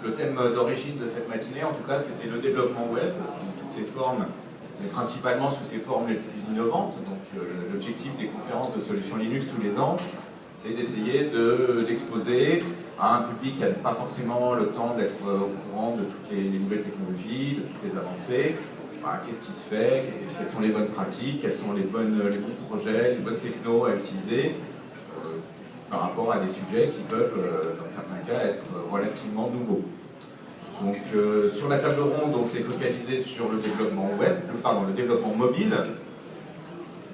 le thème d'origine de cette matinée, en tout cas, c'était le développement web, sous toutes ses formes, mais principalement sous ses formes les plus innovantes. Donc l'objectif des conférences de Solutions Linux tous les ans, c'est d'essayer d'exposer à un public qui n'a pas forcément le temps d'être au courant de toutes les nouvelles technologies, de toutes les avancées. Qu'est-ce qui se fait, quelles sont les bonnes pratiques, quels sont les bons projets, les bonnes technos à utiliser par rapport à des sujets qui peuvent, dans certains cas, être relativement nouveaux. Donc, sur la table ronde, on s'est focalisé sur le développement web, le développement mobile.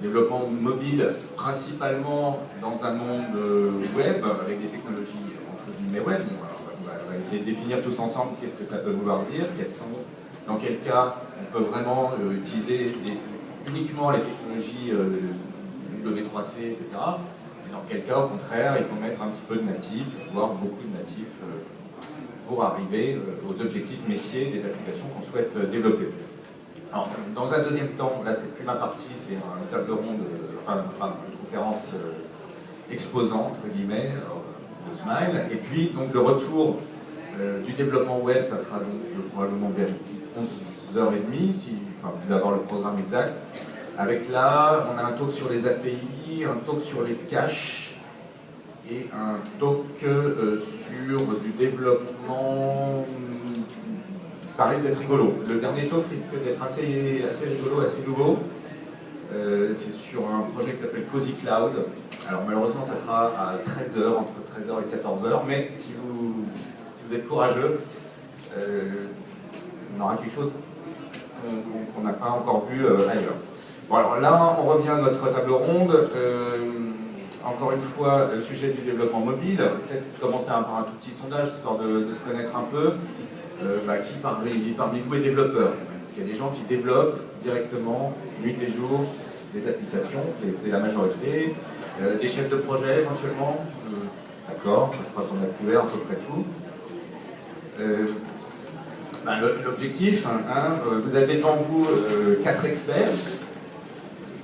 Développement mobile principalement dans un monde web, avec des technologies entre guillemets web. On va essayer de définir tous ensemble qu'est-ce que ça peut vouloir dire, dans quel cas on peut vraiment utiliser uniquement les technologies W3C, etc. Et dans quel cas, au contraire, il faut mettre un petit peu de natifs, voire beaucoup de natifs, pour arriver aux objectifs métiers des applications qu'on souhaite développer. Alors, dans un deuxième temps, là c'est plus ma partie, c'est une table ronde, une conférence exposant, entre guillemets, de Smile. Et puis, donc, le retour du développement web, ça sera donc probablement vers 11h30, d'avoir le programme exact. Avec là, on a un talk sur les API, un talk sur les caches et un talk sur du développement. Ça risque d'être rigolo. Le dernier talk risque d'être assez rigolo, assez nouveau. C'est sur un projet qui s'appelle Cozy Cloud. Alors malheureusement, ça sera à 13h, entre 13h et 14h, mais si vous êtes courageux, on aura quelque chose qu'on n'a pas encore vu ailleurs. Bon, alors là, on revient à notre table ronde. Encore une fois, le sujet du développement mobile. Peut-être commencer par un tout petit sondage, histoire de se connaître un peu. Qui parmi vous est développeur? Parce qu'il y a des gens qui développent directement, nuit et jour, des applications, c'est la majorité. Des chefs de projet éventuellement. D'accord, je crois qu'on a couvert à peu près tout. L'objectif, vous avez devant vous 4 experts.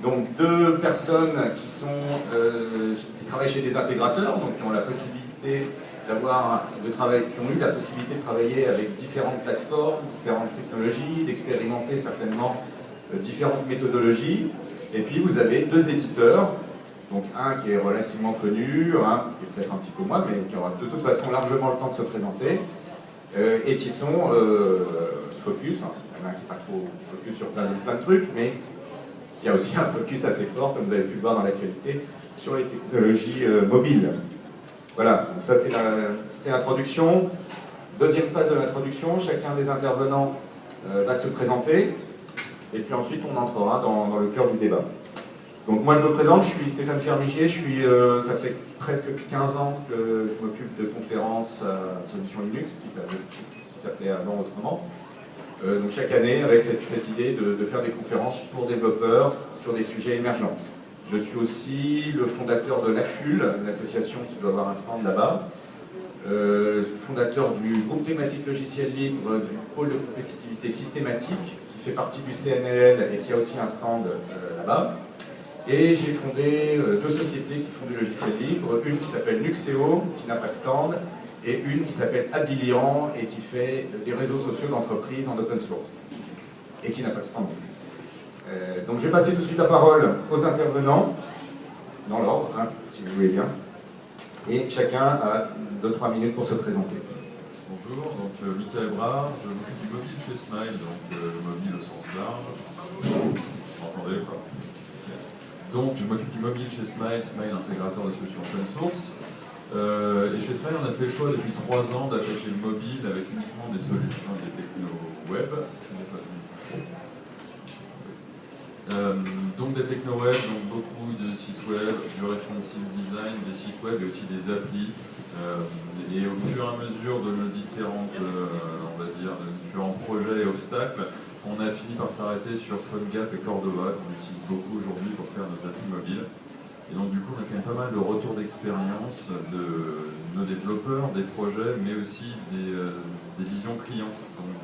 Donc 2 personnes qui travaillent chez des intégrateurs, donc qui ont la possibilité qui ont eu la possibilité de travailler avec différentes plateformes, différentes technologies, d'expérimenter certainement différentes méthodologies. Et puis vous avez 2 éditeurs, donc un qui est relativement connu, un qui est peut-être un petit peu moins, mais qui aura de toute façon largement le temps de se présenter, et qui sont focus, il y en a qui n'est pas trop focus sur plein de trucs, mais il y a aussi un focus assez fort, comme vous avez pu le voir dans l'actualité, sur les technologies mobiles. Voilà, donc ça c'était l'introduction. Deuxième phase de l'introduction, chacun des intervenants va se présenter, et puis ensuite on entrera dans le cœur du débat. Donc moi je me présente, je suis Stéphane Fermigier, ça fait presque 15 ans que je m'occupe de conférences Solutions Linux, qui s'appelait avant autrement. Donc chaque année avec cette idée de faire des conférences pour développeurs sur des sujets émergents. Je suis aussi le fondateur de l'AFUL, l'association qui doit avoir un stand là-bas, fondateur du groupe thématique logiciel libre du pôle de compétitivité systématique, qui fait partie du CNL et qui a aussi un stand là-bas. Et j'ai fondé 2 sociétés qui font du logiciel libre, une qui s'appelle Nuxeo, qui n'a pas de stand, et une qui s'appelle Abilian et qui fait des réseaux sociaux d'entreprise en open source, et qui n'a pas de stand. Donc je vais passer tout de suite la parole aux intervenants, dans l'ordre, si vous voulez bien. Et chacun a 2-3 minutes pour se présenter. Bonjour, donc Michael Brard, je m'occupe du mobile chez Smile, donc le mobile au sens large. Vous m'entendez pas? Donc je m'occupe du mobile chez Smile, Smile intégrateur de solutions open source. Et chez Smile, on a fait le choix depuis 3 ans d'attaquer le mobile avec uniquement des solutions et des technos web. Donc des techno-web, donc beaucoup de sites web, du responsive design, des sites web et aussi des applis. Et au fur et à mesure de nos différents projets et obstacles, on a fini par s'arrêter sur PhoneGap et Cordova, qu'on utilise beaucoup aujourd'hui pour faire nos applis mobiles. Et donc du coup, on a quand même pas mal de retours d'expérience de nos développeurs, des projets, mais aussi des visions clients, donc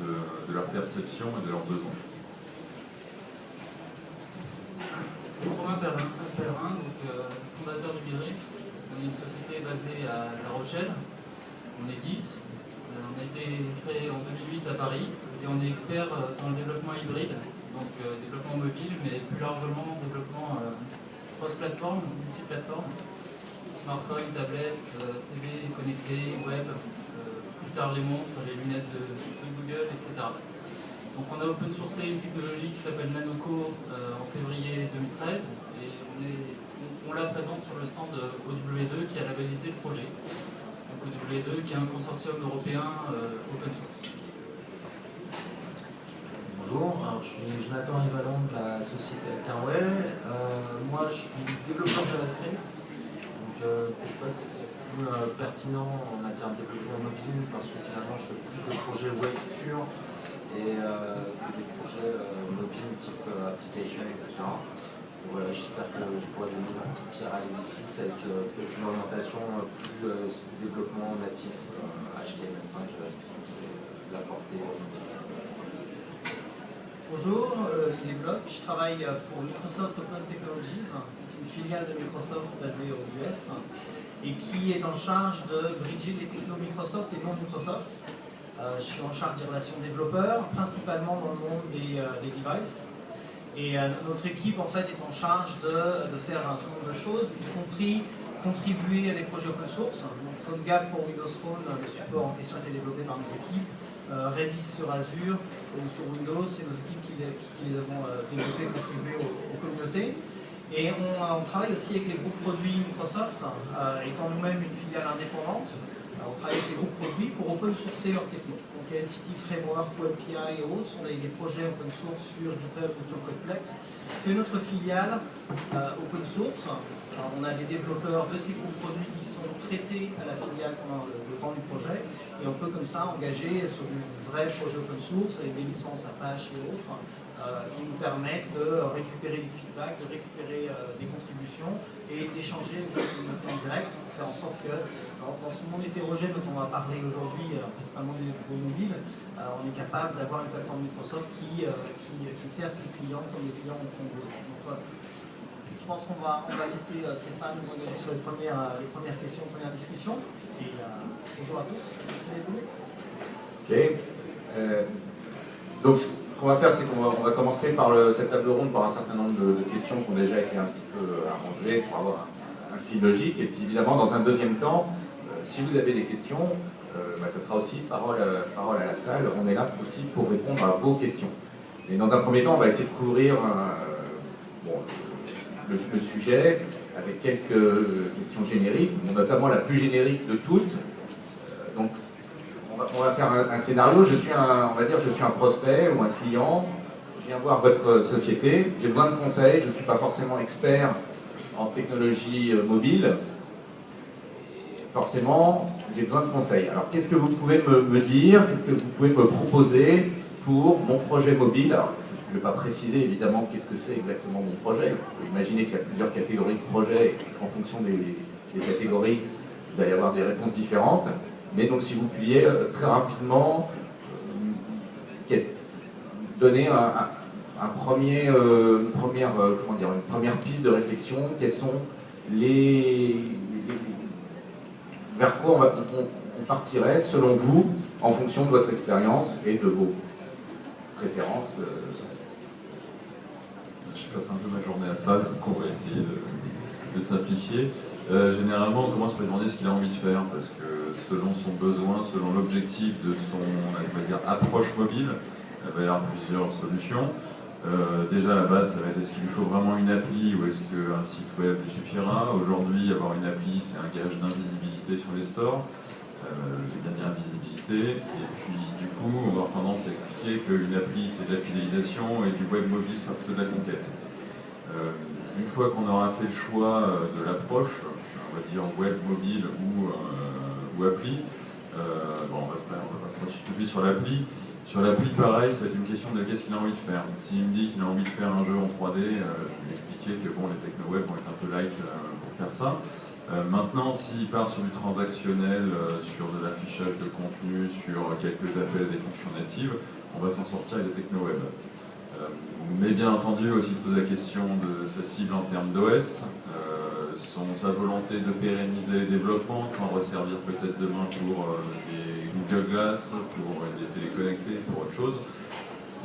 de leur perception et de leurs besoins. Romain Pellerin, donc, fondateur du Bidrips. On est une société basée à La Rochelle. On est 10. On a été été créé en 2008 à Paris et on est expert dans le développement hybride, donc développement mobile, mais plus largement développement cross-plateforme, multi-plateforme, smartphone, tablette, TV connecté, web, plus tard les montres, les lunettes de Google, etc. Donc on a open sourcé une technologie qui s'appelle Nanoco en février 2013 et on la présente sur le stand OW2 qui a labellisé le projet. Donc OW2 qui est un consortium européen open source. Bonjour, alors, je suis Jonathan Rivalon de la société Altinwell. Moi je suis développeur JavaScript, donc c'est pas si plus pertinent en matière de développement mobile parce que finalement je fais plus de projets web purs et que des projets mobiles type application, etc. Donc, voilà, j'espère que je pourrai donner ma petite pierre à l'édifice avec une orientation plus développement natif HTML5, JavaScript, la portée mobile. Bonjour, Guy Bloch, je travaille pour Microsoft Open Technologies, une filiale de Microsoft basée aux US et qui est en charge de bridger les technos Microsoft et non Microsoft. Je suis en charge des relations développeurs, principalement dans le monde des devices. Et notre équipe en fait est en charge de faire un certain nombre de choses, y compris contribuer à des projets open source. Donc PhoneGap pour Windows Phone, le support en question a été développé par nos équipes. Redis sur Azure ou sur Windows, c'est nos équipes qui les avons développés, contribués aux communautés. Et on travaille aussi avec les groupes produits Microsoft, étant nous-mêmes une filiale indépendante. On travaille avec ces groupes produits pour open sourcer leurs technos. Donc Entity Framework, WebPI et autres sont des projets open source sur GitHub ou sur Codeplex que notre filiale open source. Alors, on a des développeurs de ces groupes produits qui sont prêtés à la filiale pendant le temps du projet et on peut comme ça engager sur du vrai projet open source avec des licences Apache et autres qui nous permettent de récupérer du feedback, de récupérer des contributions et d'échanger avec cette communauté en direct pour faire en sorte que dans ce monde hétérogène dont on va parler aujourd'hui, principalement des mobiles, on est capable d'avoir une plateforme Microsoft qui sert ses clients comme les clients en ont besoin. Donc, je pense qu'on va laisser Stéphane nous engager sur les premières questions, les premières discussions. Et bonjour à tous, merci d'être venus. Ok. Donc, ce qu'on va faire, c'est qu'on va commencer par cette table ronde par un certain nombre de questions qui ont déjà été un petit peu arrangées pour avoir un fil logique. Et puis, évidemment, dans un deuxième temps, si vous avez des questions, ça sera aussi parole à la salle. On est là aussi pour répondre à vos questions. Et dans un premier temps, on va essayer de couvrir le sujet avec quelques questions génériques, notamment la plus générique de toutes. Donc, on va faire un scénario. Je suis un prospect ou un client. Je viens voir votre société. J'ai besoin de conseils. Je ne suis pas forcément expert en technologie mobile. Forcément, j'ai besoin de conseils. Alors, qu'est-ce que vous pouvez me dire? Qu'est-ce que vous pouvez me proposer pour mon projet mobile? Alors, je ne vais pas préciser évidemment qu'est-ce que c'est exactement mon projet. Vous imaginez qu'il y a plusieurs catégories de projets et en fonction des catégories, vous allez avoir des réponses différentes. Mais donc si vous pouviez très rapidement donner une première piste de réflexion, quels sont vers quoi on partirait selon vous en fonction de votre expérience et de vos préférences. Je passe un peu ma journée à ça, donc on va essayer de simplifier. Généralement, on commence par demander ce qu'il a envie de faire, parce que selon son besoin, selon l'objectif de son approche mobile, il va y avoir plusieurs solutions. Déjà, à la base, ça va être est-ce qu'il lui faut vraiment une appli ou est-ce qu'un site web lui suffira? Aujourd'hui, avoir une appli, c'est un gage d'invisibilité sur les stores. J'ai bien dit invisibilité. Et puis, du coup, on va avoir tendance à expliquer qu'une appli, c'est de la fidélisation et du web mobile, c'est plutôt de la conquête. Une fois qu'on aura fait le choix de l'approche, on va dire web, mobile ou appli, on va se tout de suite sur l'appli. Sur l'appli, pareil, c'est une question de qu'est-ce qu'il a envie de faire. S'il me dit qu'il a envie de faire un jeu en 3D, je vais lui expliquer que les techno-web vont être un peu light pour faire ça. Maintenant, s'il part sur du transactionnel, sur de l'affichage de contenu, sur quelques appels et des fonctions natives, on va s'en sortir avec des techno-web. Mais bien entendu, aussi se pose la question de sa cible en termes d'OS, sa volonté de pérenniser les développements, de s'en resservir peut-être demain pour des Google Glass, pour des téléconnectés, pour autre chose.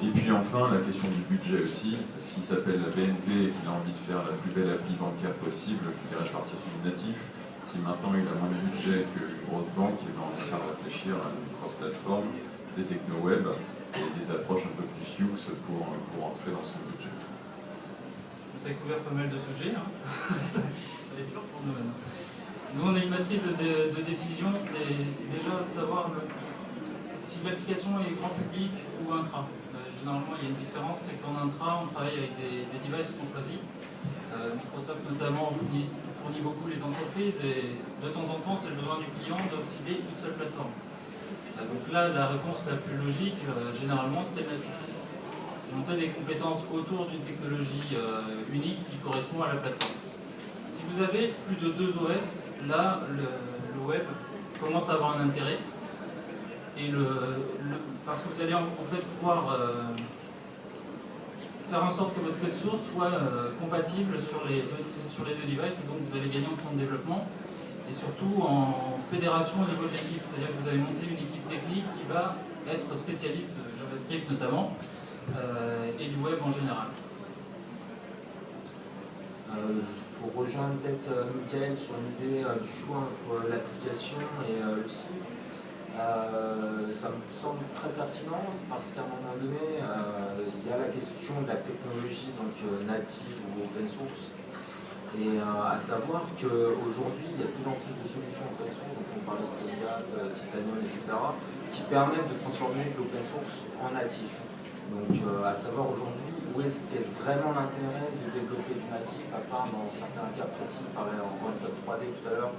Et puis enfin, la question du budget aussi. S'il s'appelle la BNP et qu'il a envie de faire la plus belle appli bancaire possible, je dirais je partir sur du natif. Si maintenant il a moins de budget qu'une grosse banque, et ben on essaie de réfléchir à une cross-platform, des techno-web et des approches un peu plus UX pour entrer dans son budget. Tu as couvert pas mal de sujets, hein. Ça va être dur pour nous maintenant. Nous, on a une matrice de décision, c'est déjà savoir si l'application est grand public ou intra. Généralement, il y a une différence, c'est qu'en intra, on travaille avec des devices qu'on choisit. Microsoft notamment fournit beaucoup les entreprises et de temps en temps, c'est le besoin du client d'obséder une seule plateforme. Donc là, la réponse la plus logique, généralement, c'est natif. C'est monter des compétences autour d'une technologie unique qui correspond à la plateforme. Si vous avez plus de 2 OS, là, le web commence à avoir un intérêt. Et parce que vous allez en fait pouvoir faire en sorte que votre code source soit compatible sur les deux devices, et donc vous allez gagner en temps de développement et surtout en fédération au niveau de l'équipe, c'est-à-dire que vous avez monté une équipe technique qui va être spécialiste de JavaScript notamment et du web en général. Pour rejoindre peut-être Michael sur l'idée du choix entre l'application et le site, ça me semble très pertinent parce qu'à un moment donné, il y a la question de la technologie donc native ou open source. Et à savoir qu'aujourd'hui, il y a de plus en plus de solutions open source, donc on parle de Gap, Titanium, etc., qui permettent de transformer l'open source en natif. Donc à savoir aujourd'hui, où est-ce qu'il y a vraiment l'intérêt de développer du natif, à part dans certains cas précis, on parlait encore une fois de 3D tout à l'heure,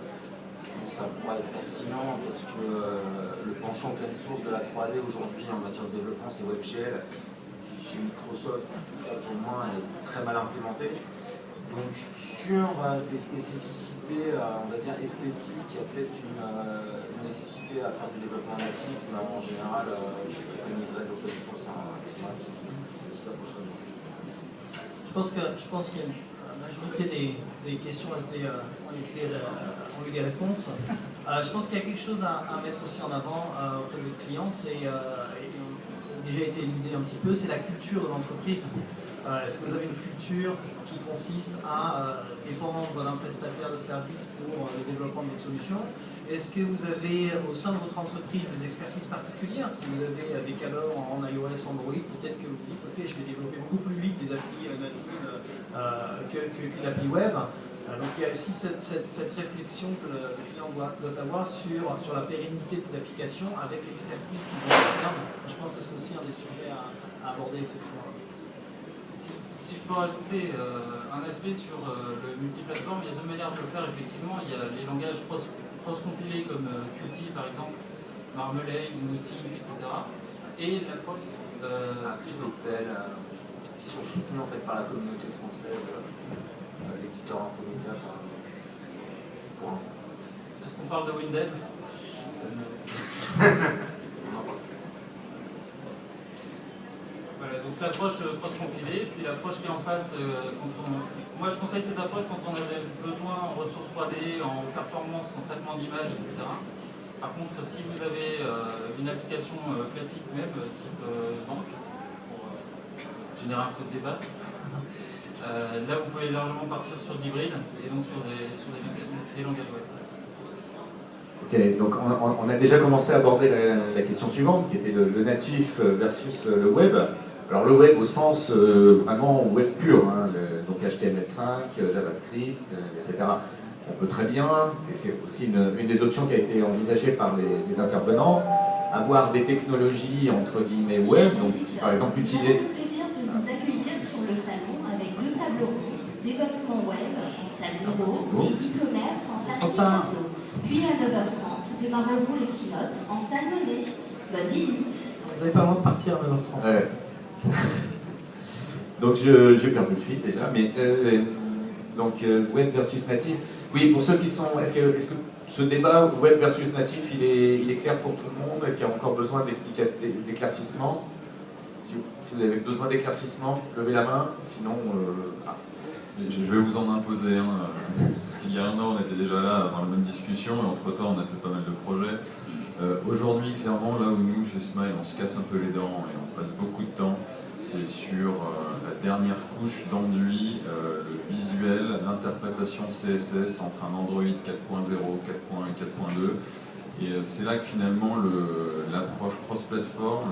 ça pourrait être pertinent parce que le penchant open source de la 3D aujourd'hui en matière de développement, c'est WebGL. Chez Microsoft, pour moi, est très mal implémenté. Donc sur des spécificités, on va dire esthétiques, il y a peut-être une nécessité à faire du développement natif, mais en général, je préconiserais l'open source qui s'approcherait. Je pense qu'il y a la majorité des questions ont eu des réponses. Je pense qu'il y a quelque chose à mettre aussi en avant auprès du client, ça a déjà été éludé un petit peu, c'est la culture de l'entreprise. Est-ce que vous avez une culture qui consiste à dépendre d'un prestataire de service pour le développement de votre solution? Est-ce que vous avez au sein de votre entreprise des expertises particulières? Si vous avez des cadres en iOS, Android, peut-être que vous dites ok, je vais développer beaucoup plus vite des applis natives qu'une appli web. Donc il y a aussi cette réflexion que le client doit avoir sur la pérennité de ces applications avec l'expertise qui vont faire. Je pense que c'est aussi un des sujets à aborder avec ce client. Si je peux rajouter un aspect sur le multiplateforme, il y a deux manières de le faire effectivement. Il y a les langages cross-compilés comme Qt par exemple, Marmalade, Moosing, etc. Et l'approche Axolotl, qui sont soutenus en fait par la communauté française, l'éditeur Infomedia pour info. Est-ce qu'on parle de WinDev? Voilà, donc l'approche cross-compilée, puis l'approche qui est en face, moi je conseille cette approche quand on a des besoins en ressources 3D, en performance, en traitement d'image, etc. Par contre, si vous avez une application classique même, type banque, pour générer un peu de débat, là vous pouvez largement partir sur de l'hybride, et donc sur des langages web. Ok, donc on a déjà commencé à aborder la question suivante, qui était le natif versus le web. Alors le web au sens vraiment web pur, hein, donc HTML5, JavaScript, etc. On peut très bien, et c'est aussi une des options qui a été envisagée par les intervenants, avoir des technologies entre guillemets web, donc par exemple utiliser... Nous avons le plaisir de vous accueillir sur le salon avec 2 tables rondes, développement web en salle bureau et e-commerce en salle migration. Puis à 9h30, démarreront les keynotes en salle menée. Bonne visite. Vous n'avez pas le droit de partir à 9h30. Ouais. Donc j'ai perdu le fil déjà, mais donc web versus natif. Oui, pour ceux qui sont, est-ce que ce débat web versus natif, il est clair pour tout le monde? Est-ce qu'il y a encore besoin d'éclaircissement? Si vous avez besoin d'éclaircissement, levez la main, sinon... Je vais vous en imposer un, parce qu'il y a un an on était déjà là dans la même discussion et entre temps on a fait pas mal de projets. Aujourd'hui, clairement, là où nous, chez Smile, on se casse un peu les dents et on passe beaucoup de temps, c'est sur la dernière couche d'enduit, le visuel, l'interprétation CSS entre un Android 4.0, 4.1 et 4.2. Et c'est là que finalement l'approche cross-platform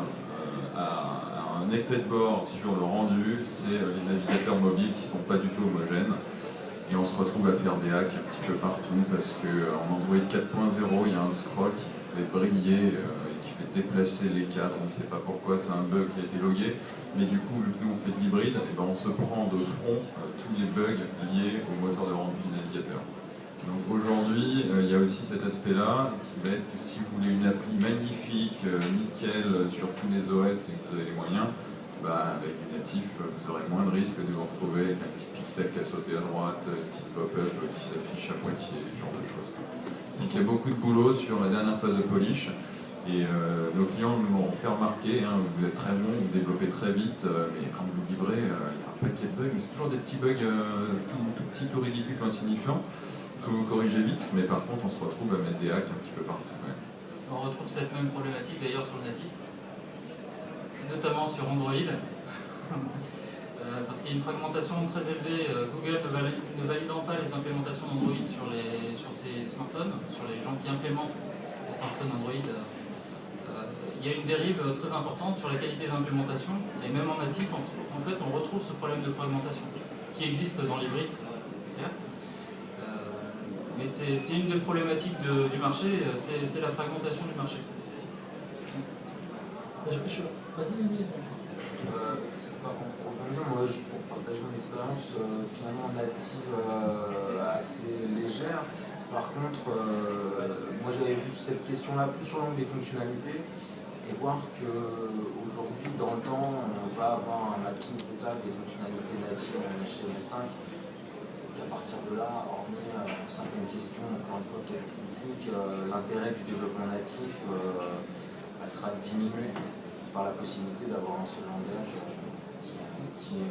a un effet de bord sur le rendu, c'est les navigateurs mobiles qui ne sont pas du tout homogènes. Et on se retrouve à faire des hacks un petit peu partout parce qu'en Android 4.0, il y a un scroll qui fait briller et qui fait déplacer les cadres. On ne sait pas pourquoi, c'est un bug qui a été logué. Mais du coup, vu que nous on fait de l'hybride, on se prend de front tous les bugs liés au moteur de rendu du navigateur. Donc aujourd'hui, il y a aussi cet aspect-là qui va être que si vous voulez une appli magnifique, nickel sur tous les OS et que vous avez les moyens, avec du natif, vous aurez moins de risques de vous retrouver avec un petit pixel qui a sauté à droite, une petite pop-up qui s'affiche à moitié, ce genre de choses. Donc il y a beaucoup de boulot sur la dernière phase de polish. Et nos clients nous l'ont fait remarquer, vous êtes très bon, vous développez très vite, mais quand vous livrez, il y a un paquet de bugs, mais c'est toujours des petits bugs tout petits, tout ridicules, tout insignifiants, que vous corrigez vite, mais par contre on se retrouve à mettre des hacks un petit peu partout. Ouais. On retrouve cette même problématique d'ailleurs sur le natif, notamment sur Android, parce qu'il y a une fragmentation très élevée, Google ne validant pas les implémentations d'Android sur ses smartphones, sur les gens qui implémentent les smartphones Android. Il y a une dérive très importante sur la qualité d'implémentation, et même en natif, en fait, on retrouve ce problème de fragmentation qui existe dans l'hybride, c'est clair. Mais c'est une des problématiques du marché, c'est la fragmentation du marché. Vas-y. C'est pas pour rebondir, moi pour partager mon expérience finalement native assez légère. Par contre, moi j'avais vu cette question-là plus sur l'angle des fonctionnalités et voir qu'aujourd'hui, dans le temps, on va avoir un mapping total des fonctionnalités natives en HTML5. Et à partir de là, hormis certaines questions, encore une fois, esthétiques, l'intérêt du développement natif sera diminué par la possibilité d'avoir un seul langage qui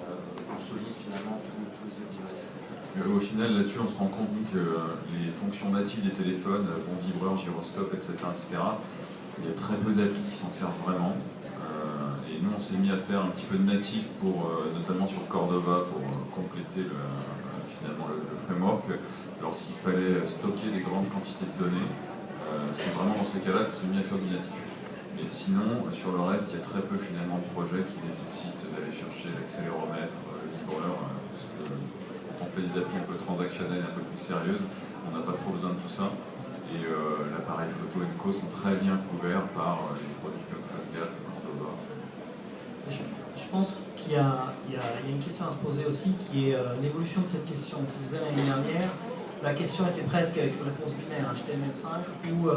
consolide finalement tous les devices. Au final, là-dessus, on se rend compte que les fonctions natives des téléphones, bon vibreur, gyroscope, etc., il y a très peu d'applis qui s'en servent vraiment. Et nous, on s'est mis à faire un petit peu de natif, notamment sur Cordova, pour compléter finalement le framework, lorsqu'il fallait stocker des grandes quantités de données. C'est vraiment dans ces cas-là qu'on s'est mis à faire du natif. Et sinon, sur le reste, il y a très peu finalement de projets qui nécessitent d'aller chercher l'accéléromètre, le livreur, parce que quand on fait des applis un peu transactionnelles, un peu plus sérieuses, on n'a pas trop besoin de tout ça. Et l'appareil photo et co sont très bien couverts par les produits comme PhoneGap, Cordova. Je pense qu'il y a une question à se poser aussi, qui est l'évolution de cette question. Tu disais l'année dernière, la question était presque avec une réponse binaire, HTML5 ou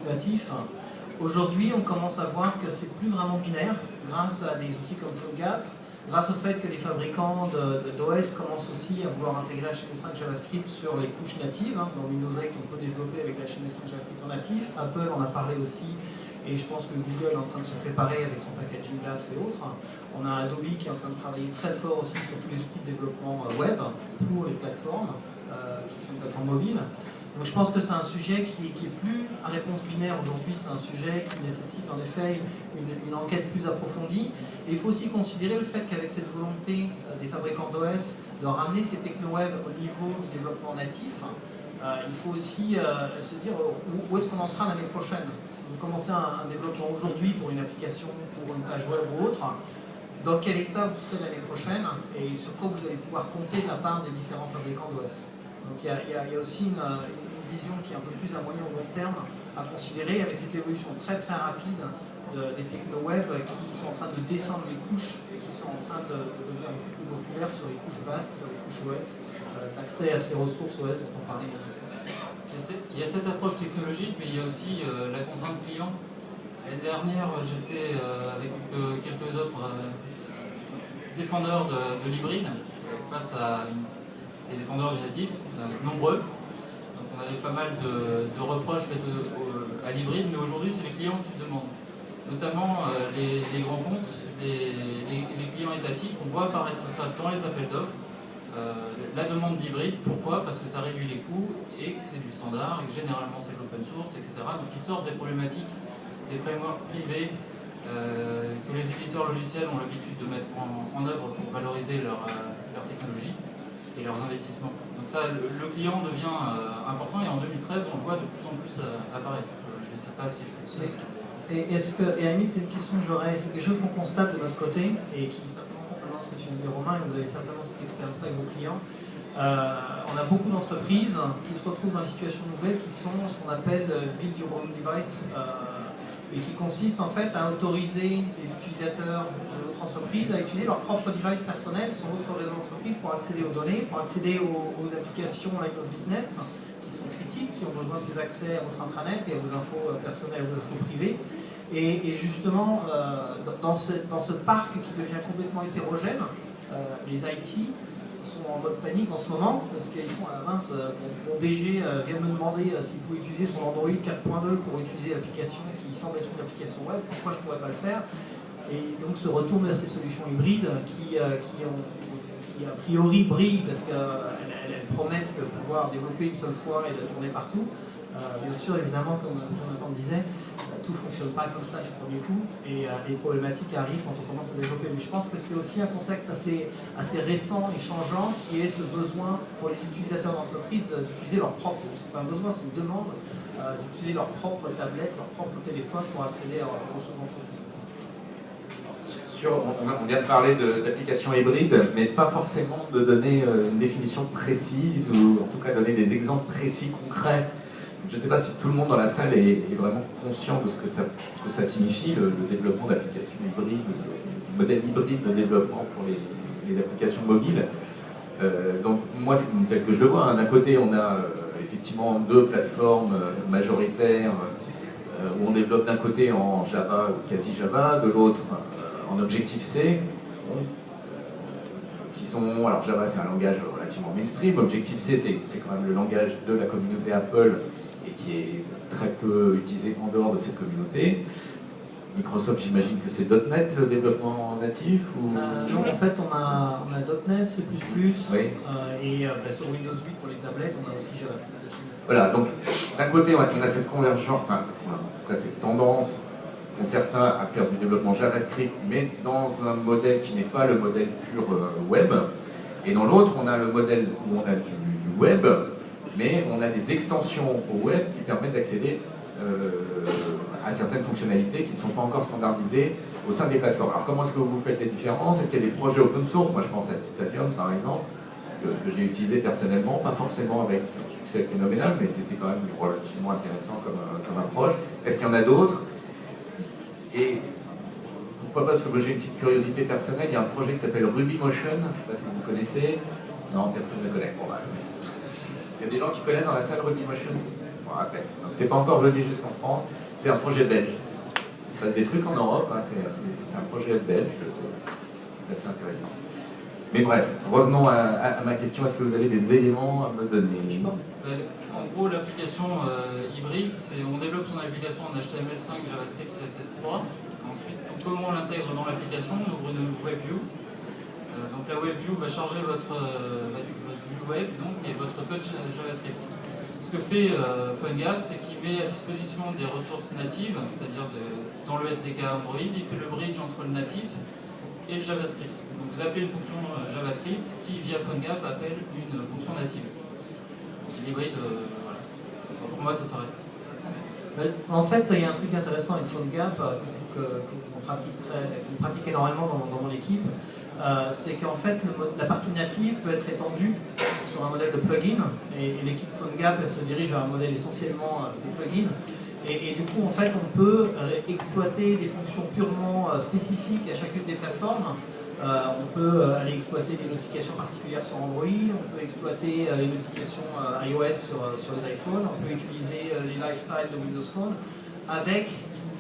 natif. Aujourd'hui, on commence à voir que c'est plus vraiment binaire, grâce à des outils comme PhoneGap, grâce au fait que les fabricants d'OS commencent aussi à vouloir intégrer HTML5 JavaScript sur les couches natives. Dans Windows 8, on peut développer avec HTML5 JavaScript en natif. Apple en a parlé aussi, et je pense que Google est en train de se préparer avec son packaging Labs et autres. On a Adobe qui est en train de travailler très fort aussi sur tous les outils de développement web pour les plateformes, qui sont des plateformes mobiles. Donc je pense que c'est un sujet qui est plus à réponse binaire aujourd'hui, c'est un sujet qui nécessite en effet une enquête plus approfondie. Et il faut aussi considérer le fait qu'avec cette volonté des fabricants d'OS de ramener ces techno-web au niveau du développement natif, il faut aussi se dire où est-ce qu'on en sera l'année prochaine. Si vous commencez un développement aujourd'hui pour une application, pour une page web ou autre, dans quel état vous serez l'année prochaine et sur quoi vous allez pouvoir compter de la part des différents fabricants d'OS. Donc il y a aussi une vision qui est un peu plus à moyen ou long terme à considérer avec cette évolution très très rapide des techno-web qui sont en train de descendre les couches et qui sont en train de devenir un peu plus populaires sur les couches basses, sur les couches OS, l'accès à ces ressources OS dont on parlait. Il y a cette approche technologique, mais il y a aussi la contrainte client. L'année dernière, j'étais avec quelques autres défendeurs de l'hybride face à des défendeurs du natif, nombreux. Donc on avait pas mal de reproches faits à l'hybride, mais aujourd'hui c'est les clients qui demandent. Notamment les grands comptes, les clients étatiques, on voit apparaître ça dans les appels d'offres. La demande d'hybride, pourquoi? Parce que ça réduit les coûts et que c'est du standard, et que généralement c'est de l'open source, etc. Donc ils sortent des problématiques des frameworks privés que les éditeurs logiciels ont l'habitude de mettre en œuvre pour valoriser leur technologie et leurs investissements. Donc ça, le client devient important et en 2013, on le voit de plus en plus apparaître. Je ne sais pas si je peux... Et à la limite, c'est une question que j'aurais, c'est quelque chose qu'on constate de notre côté et qui certainement complémente ce que tu viens de dire, Romain, et vous avez certainement cette expérience-là avec vos clients. On a beaucoup d'entreprises qui se retrouvent dans des situations nouvelles qui sont ce qu'on appelle Build Your Own Device et qui consiste en fait à autoriser les utilisateurs de votre entreprise à utiliser leur propre device personnel sur votre réseau d'entreprise pour accéder aux données, pour accéder aux applications line of business qui sont critiques, qui ont besoin de ces accès à votre intranet et à vos infos personnelles, à vos infos privées. Et justement, dans ce parc qui devient complètement hétérogène, les IT sont en mode panique en ce moment, parce qu'ils font à la mince, mon DG vient me demander s'il pouvait utiliser son Android 4.2 pour utiliser l'application qui semble être une application web, pourquoi je ne pourrais pas le faire? Et donc se retourne vers ces solutions hybrides qui a priori brillent parce qu'elles promettent de pouvoir développer une seule fois et de tourner partout. Bien sûr, évidemment, comme Jonathan le disait, tout ne fonctionne pas comme ça du premier coup et les problématiques arrivent quand on commence à développer. Mais je pense que c'est aussi un contexte assez récent et changeant qui est ce besoin pour les utilisateurs d'entreprise d'utiliser leur propre, c'est pas un besoin, c'est une demande, d'utiliser leur propre tablette, leur propre téléphone pour accéder à leur ressources d'entreprise. On vient de parler d'applications hybrides, mais pas forcément de donner une définition précise ou en tout cas donner des exemples précis, concrets. Je ne sais pas si tout le monde dans la salle est vraiment conscient de ce que ça signifie, le développement d'applications hybrides, le modèle hybride de développement pour les applications mobiles. Donc moi, c'est tel que je le vois. Hein. D'un côté, on a effectivement deux plateformes majoritaires où on développe d'un côté en Java ou quasi Java, de l'autre en Objective-C, qui sont... Alors Java, c'est un langage relativement mainstream. Objective-C, c'est quand même le langage de la communauté Apple et qui est très peu utilisé en dehors de cette communauté. Microsoft, j'imagine que c'est .NET le développement natif ou... Non, en fait, on a .NET, C++, oui. Et sur Windows 8 pour les tablettes, on a aussi JavaScript. Voilà, donc d'un côté, on a cette convergence, enfin, cette tendance pour certains à faire du développement JavaScript, mais dans un modèle qui n'est pas le modèle pur web. Et dans l'autre, on a le modèle où on a du web, mais on a des extensions au web qui permettent d'accéder à certaines fonctionnalités qui ne sont pas encore standardisées au sein des plateformes. Alors comment est-ce que vous faites les différences? Est-ce qu'il y a des projets open source? Moi je pense à Titanium par exemple, que j'ai utilisé personnellement, pas forcément avec un succès phénoménal, mais c'était quand même relativement intéressant comme approche. Est-ce qu'il y en a d'autres? Et pourquoi pas, parce que moi j'ai une petite curiosité personnelle, il y a un projet qui s'appelle Ruby Motion, je ne sais pas si vous connaissez. Non, personne ne le connaît. Bon, bah, il y a des gens qui connaissent dans la salle Ruby Motion? Bon, à peine. Donc c'est pas encore venu jusqu'en France, c'est un projet belge. Il se passe des trucs en Europe, hein. C'est un projet belge, tout à fait intéressant. Mais bref, revenons à ma question, est-ce que vous avez des éléments à me donner? En gros, l'application hybride, on développe son application en HTML5, JavaScript, CSS3. Ensuite, comment on l'intègre dans l'application? On ouvre une WebView. Donc la WebView va charger votre vue web et votre code JavaScript. Ce que fait PhoneGap, c'est qu'il met à disposition des ressources natives, c'est-à-dire dans le SDK Android, il fait le bridge entre le natif et le JavaScript. Donc vous appelez une fonction JavaScript qui, via PhoneGap, appelle une fonction native. L'hybride, voilà. Pour moi, ça s'arrête. En fait, il y a un truc intéressant avec PhoneGap qu'on pratique énormément dans mon équipe. C'est qu'en fait, la partie native peut être étendue sur un modèle de plugin. Et l'équipe PhoneGap, elle se dirige vers un modèle essentiellement de plugin. Et du coup, en fait, on peut exploiter des fonctions purement spécifiques à chacune des plateformes. On peut aller exploiter des notifications particulières sur Android, on peut exploiter les notifications iOS sur les iPhones, on peut utiliser les lifestyles de Windows Phone avec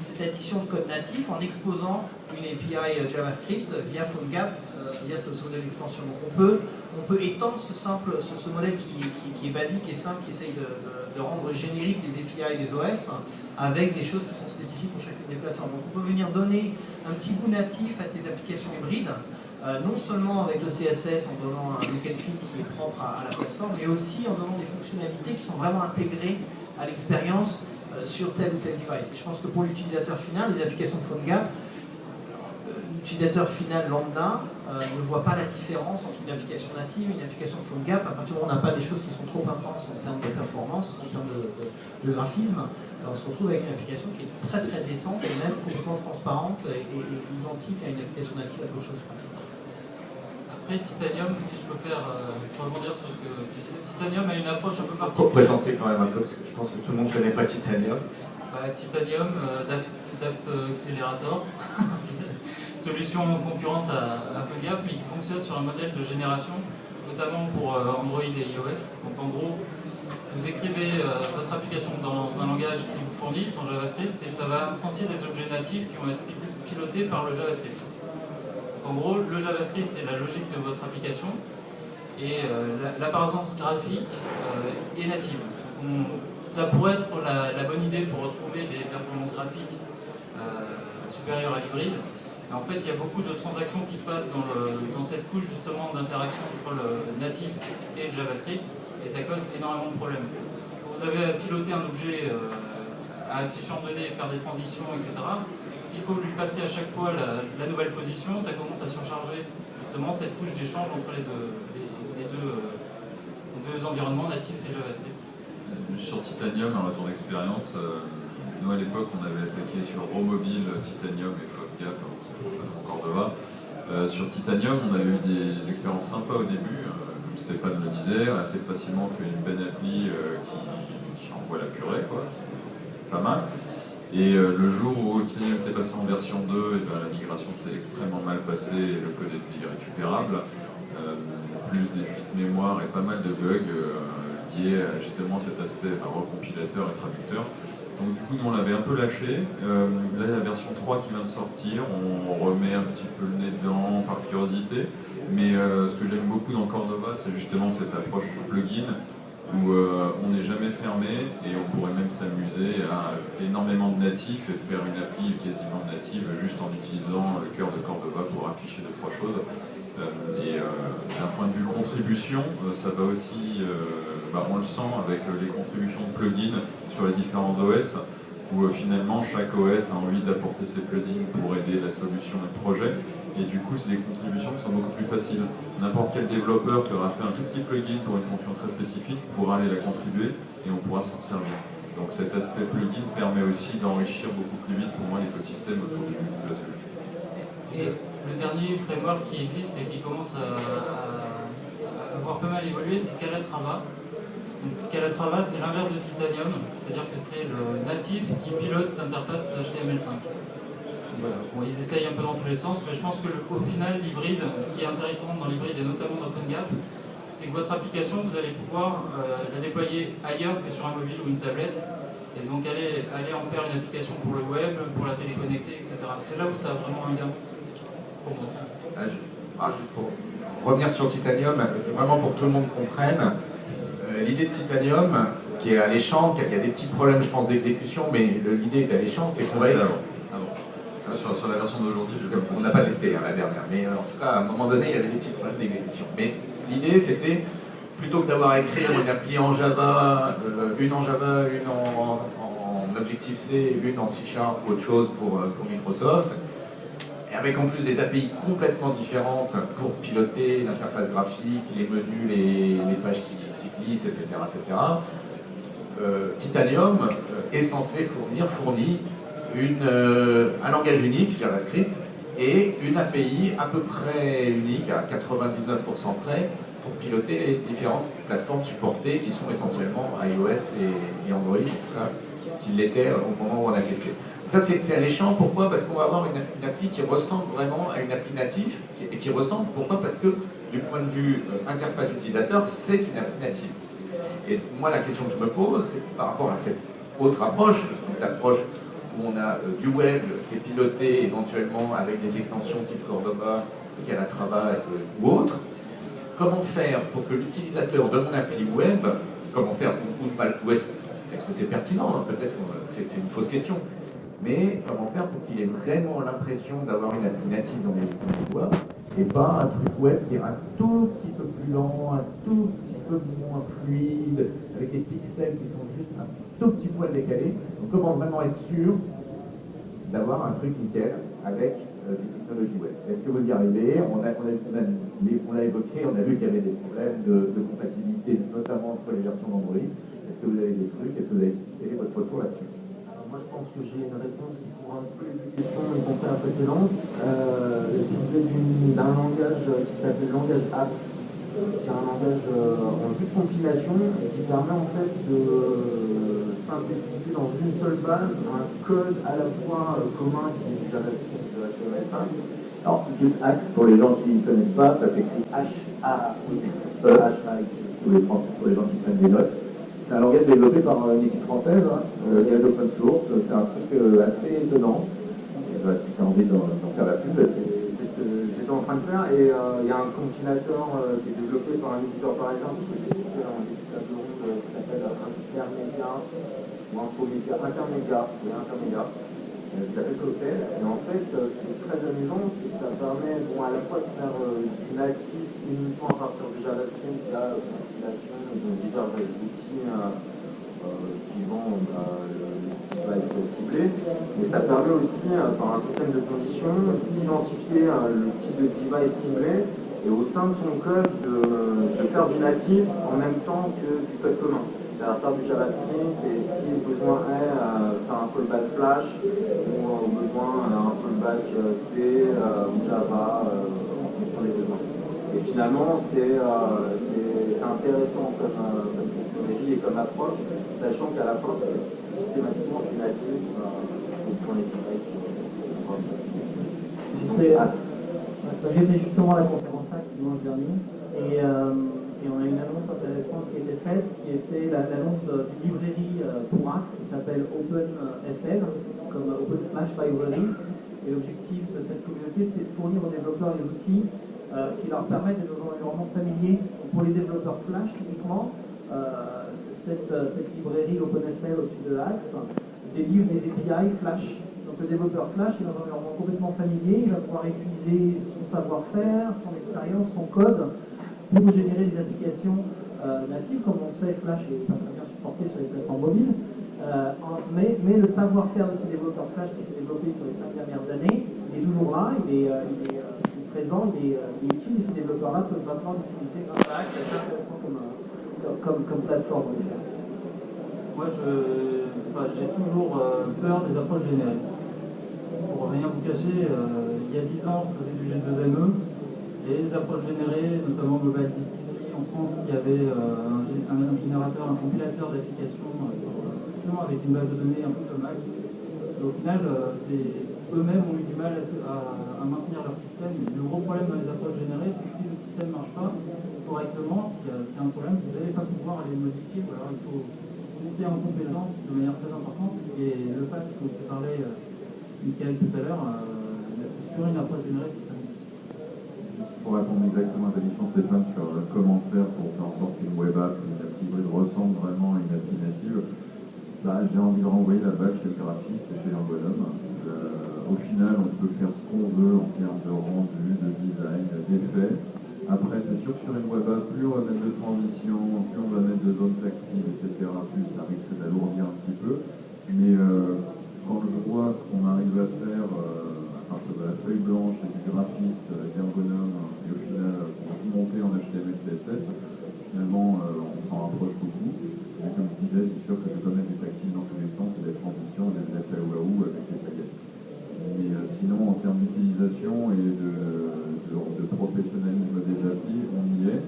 cette addition de code natif en exposant une API JavaScript via PhoneGap, via ce modèle d'extension. Donc on peut étendre ce modèle qui est basique et simple, qui essaye de rendre générique les API des OS avec des choses qui sont spécifiques pour chacune des plateformes. Donc on peut venir donner un petit bout natif à ces applications hybrides, non seulement avec le CSS en donnant un look and feel qui est propre à la plateforme, mais aussi en donnant des fonctionnalités qui sont vraiment intégrées à l'expérience sur tel ou tel device. Et je pense que pour l'utilisateur final, les applications PhoneGap, l'utilisateur final lambda ne voit pas la différence entre une application native et une application PhoneGap à partir du moment où on n'a pas des choses qui sont trop intenses en termes de performance, en termes de graphisme. Alors on se retrouve avec une application qui est très très décente et même complètement transparente et identique à une application native à peu de choses près. Après, Titanium, si je peux faire rebondir sur ce que tu disais, Titanium a une approche un peu Pour particulière. présenter quand même un peu, parce que je pense que tout le monde ne connaît pas Titanium. Titanium, DAP Accelerator, solution concurrente à PhoneGap, mais qui fonctionne sur un modèle de génération, notamment pour Android et iOS. Donc en gros, vous écrivez votre application dans un langage qui vous fournisse en JavaScript et ça va instancier des objets natifs qui vont être pilotés par le JavaScript. En gros, le JavaScript est la logique de votre application et l'apparence graphique est native. Ça pourrait être la bonne idée pour retrouver des performances graphiques supérieures à l'hybride. En fait, il y a beaucoup de transactions qui se passent dans cette couche justement d'interaction entre le natif et le JavaScript et ça cause énormément de problèmes. Vous avez à piloter un objet à afficher en 2D et faire des transitions, etc. S'il faut lui passer à chaque fois la nouvelle position, ça commence à surcharger justement cette couche d'échange entre les deux environnements natifs et JavaScript. Sur Titanium, en retour d'expérience, nous à l'époque on avait attaqué sur Romobile, Titanium et PhoneGap, c'est Cordova. Sur Titanium, on avait eu des expériences sympas au début, comme Stéphane le disait, assez facilement on fait une bonne appli qui envoie la purée, quoi. Pas mal. Et le jour où Titanium était passé en version 2, et ben, la migration était extrêmement mal passée et le code était irrécupérable. Plus des fuites de mémoire et pas mal de bugs liés à justement cet aspect recompilateur et traducteur. Donc du coup, nous on l'avait un peu lâché. Là, la version 3 qui vient de sortir, on remet un petit peu le nez dedans par curiosité. Mais ce que j'aime beaucoup dans Cordova, c'est justement cette approche plugin où on n'est jamais fermé et on pourrait même s'amuser à ajouter énormément de natifs et faire une appli quasiment native juste en utilisant le cœur de Cordova pour afficher 2-3 choses. D'un point de vue contribution, ça va aussi, on le sent avec les contributions de plugins sur les différents OS, où finalement chaque OS a envie d'apporter ses plugins pour aider la solution et le projet. Et du coup, c'est des contributions qui sont beaucoup plus faciles. N'importe quel développeur qui aura fait un tout petit plugin pour une fonction très spécifique pourra aller la contribuer et on pourra s'en servir. Donc cet aspect plugin permet aussi d'enrichir beaucoup plus vite pour moi l'écosystème autour de la solution. Et le dernier framework qui existe et qui commence à avoir pas mal évolué, c'est Calatrava. Calatrava, c'est l'inverse de Titanium, c'est-à-dire que c'est le natif qui pilote l'interface HTML5. Voilà. Bon, ils essayent un peu dans tous les sens, mais je pense qu'au final, l'hybride, ce qui est intéressant dans l'hybride et notamment dans PhoneGap, c'est que votre application, vous allez pouvoir la déployer ailleurs que sur un mobile ou une tablette, et donc aller en faire une application pour le web, pour la téléconnecter, etc. C'est là où ça a vraiment un gain pour moi. Juste pour revenir sur Titanium, vraiment pour que tout le monde comprenne, l'idée de Titanium, qui est alléchante, il y a des petits problèmes, je pense, d'exécution, mais l'idée est alléchante, c'est qu'on va être... Sur la version d'aujourd'hui, on n'a pas testé la dernière, mais en tout cas, à un moment donné, il y avait des petits problèmes d'exécution. Mais l'idée, c'était, plutôt que d'avoir à écrire une appli en Java, une en Objective-C, une en C# ou autre chose pour Microsoft, et avec en plus des API complètement différentes pour piloter l'interface graphique, les menus, les pages qui glissent, etc. Titanium est censé fournir un langage unique, JavaScript, et une API à peu près unique, à 99% près, pour piloter les différentes plateformes supportées qui sont essentiellement iOS et Android, qui l'étaient au moment où on a testé. Donc ça c'est alléchant, pourquoi? Parce qu'on va avoir une appli qui ressemble vraiment à une appli native, et qui ressemble, pourquoi? Parce que du point de vue interface utilisateur, c'est une appli native. Et moi la question que je me pose, c'est par rapport à cette autre approche, l'approche où on a du web qui est piloté éventuellement avec des extensions type Cordova, Calatrava ou autre. Comment faire pour que l'utilisateur de mon appli web, est-ce que c'est pertinent? Peut-être que c'est une fausse question. Mais comment faire pour qu'il ait vraiment l'impression d'avoir une appli native dans les doigts et pas un truc web qui est un tout petit peu plus lent, un tout petit peu peu moins fluide, avec des pixels qui sont juste un tout petit poil décalés. Donc comment vraiment être sûr d'avoir un truc nickel avec des technologies web. Est-ce que vous y arrivez? On l'a évoqué, on a vu qu'il y avait des problèmes de compatibilité, notamment entre les versions d'Android. Est-ce que vous avez des trucs? Est-ce que vous avez quel est votre retour là-dessus? Alors moi je pense que j'ai une réponse qui pourra un peu les questions y compris la précédente. D'un langage qui s'appelle langage app, qui est un langage en vue de compilation et qui permet en fait de synthétiser dans une seule base un code à la fois commun qui est du JavaScript de HTML5. Alors, juste Axe, pour les gens qui ne connaissent pas, ça s'écrit H-A-X-E, pour les gens qui prennent des notes. C'est un langage développé par une équipe française, il y a l'open source, c'est un truc assez étonnant. Si tu as envie d'en faire la pub, c'est ce que j'étais en train de faire, et il y a un compilateur qui est développé par un éditeur parisien, ce que j'ai cité dans un début de table ronde, qui s'appelle Intermédia, ou Infomédia, Intermédia, qui s'appelle Cocktail. Et en fait, ce qui est très amusant, c'est que ça permet à la fois de faire du natif uniquement à partir du JavaScript, via compilation, et donc divers outils suivant le va être ciblé, mais ça permet aussi, par un système de conditions, d'identifier le type de device ciblé et au sein de son code de faire du natif en même temps que du code commun. C'est-à-dire faire du JavaScript et si besoin est, faire un callback Flash ou besoin un callback C ou Java en fonction des besoins. Et finalement, c'est intéressant comme technologie et comme approche, sachant qu'à la fois, systématiquement, du natif pour les devices. J'étais justement à la conférence SAC dimanche dernier et on a une annonce intéressante qui a été faite, qui était l'annonce d'une librairie pour Axe qui s'appelle OpenFL, comme Open Flash Library. Et l'objectif de cette communauté, c'est de fournir aux développeurs des outils qui leur permettent d'être dans un environnement familier. Pour les développeurs Flash, typiquement, cette librairie OpenFL au-dessus de Axe délivre des API Flash. Donc le développeur Flash est dans un environnement complètement familier, il va pouvoir utiliser son savoir-faire, son expérience, son code pour générer des applications natives. Comme on sait, Flash est pas très bien supporté sur les plateformes mobiles. Mais le savoir-faire de ces développeurs Flash qui s'est développé sur les 5 dernières années, il est toujours là, il est présent, il est utile, et ces développeurs-là peuvent maintenant l'utiliser grâce à Axe. C'est assez intéressant comme plateforme. Moi, j'ai toujours peur des approches génériques. Pour rien vous cacher, il y a 10 ans, je faisais du G2ME, et les approches générées, notamment Global Dictionary en France, qui avait un générateur, un compilateur d'applications avec une base de données un peu comme Axe. Au final, eux-mêmes ont eu du mal à maintenir leur système. Le gros problème dans les approches générées, c'est que si le système ne marche pas correctement, s'il y a un problème, vous n'allez pas pouvoir aller le modifier, ou alors il faut monter en compétence de manière très importante. Et le patch dont tu parlais, Michael, tout à l'heure, sur une approche générée, c'est ça. Pour répondre exactement à ta question, Stéphane, sur comment faire pour faire en sorte qu'une web app, une appli hybride ressemble vraiment à une appli native, j'ai envie de renvoyer la balle chez le graphiste et chez l'ergonome. Au final, on peut faire ce qu'on veut en termes de rendu, de design, d'effet. Après, c'est sûr que sur une web app, plus on va mettre de transition, plus on va mettre de zones tactiles, etc., plus ça risque d'alourdir un petit peu. Mais quand je vois ce qu'on arrive à faire à partir de la feuille blanche et du graphiste, d'ergonome, et au final, pour tout monter en HTML, CSS, finalement, on s'en rapproche beaucoup. Et comme je disais, c'est sûr que je peux mettre des tactiles dans tous les sens et des transitions, des effets waouh avec les paillettes. Mais sinon, en termes d'utilisation et de professionnalisme des applis, on y est.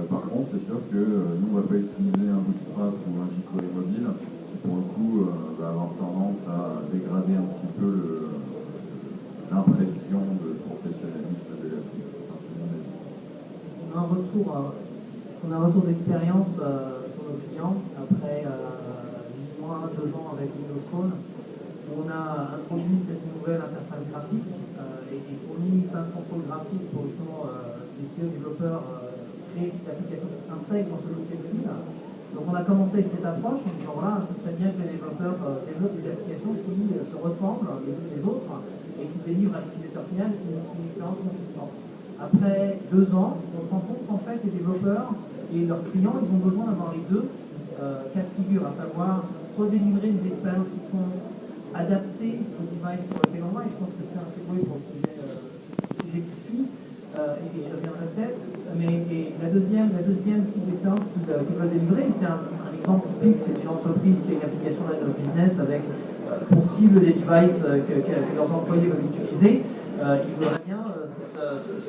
Par contre, c'est sûr que nous, on ne va pas utiliser un Bootstrap ou un jQuery mobile, qui pour le coup va avoir tendance à dégrader un petit peu l'impression de professionnalisme de l'appli. On a un retour d'expérience sur nos clients après 8 mois, 2 ans avec Windows Phone, où on a introduit cette nouvelle interface graphique et fourni plein de contrôles graphiques pour justement laisser aux développeurs créer des applications qui s'intègrent dans ce logiciel fil. Donc on a commencé avec cette approche en disant voilà, ce serait bien que les développeurs développent des applications qui se ressemblent les unes les autres et qui délivrent à l'utilisateur final une expérience consistante. Après 2 ans, on se rend compte qu'en fait les développeurs Et leurs clients, ils ont besoin d'avoir les deux cas de figure, à savoir redélivrer des expériences qui sont adaptées au device sur lequel on va. Et je pense que c'est assez beau pour le sujet qui suit. Et je reviendrai peut-être. Mais la deuxième type d'expérience qu'ils veulent délivrer, c'est un exemple typique, c'est une entreprise qui a une application de business avec pour cible des devices que leurs employés veulent utiliser. Ils voudraient bien,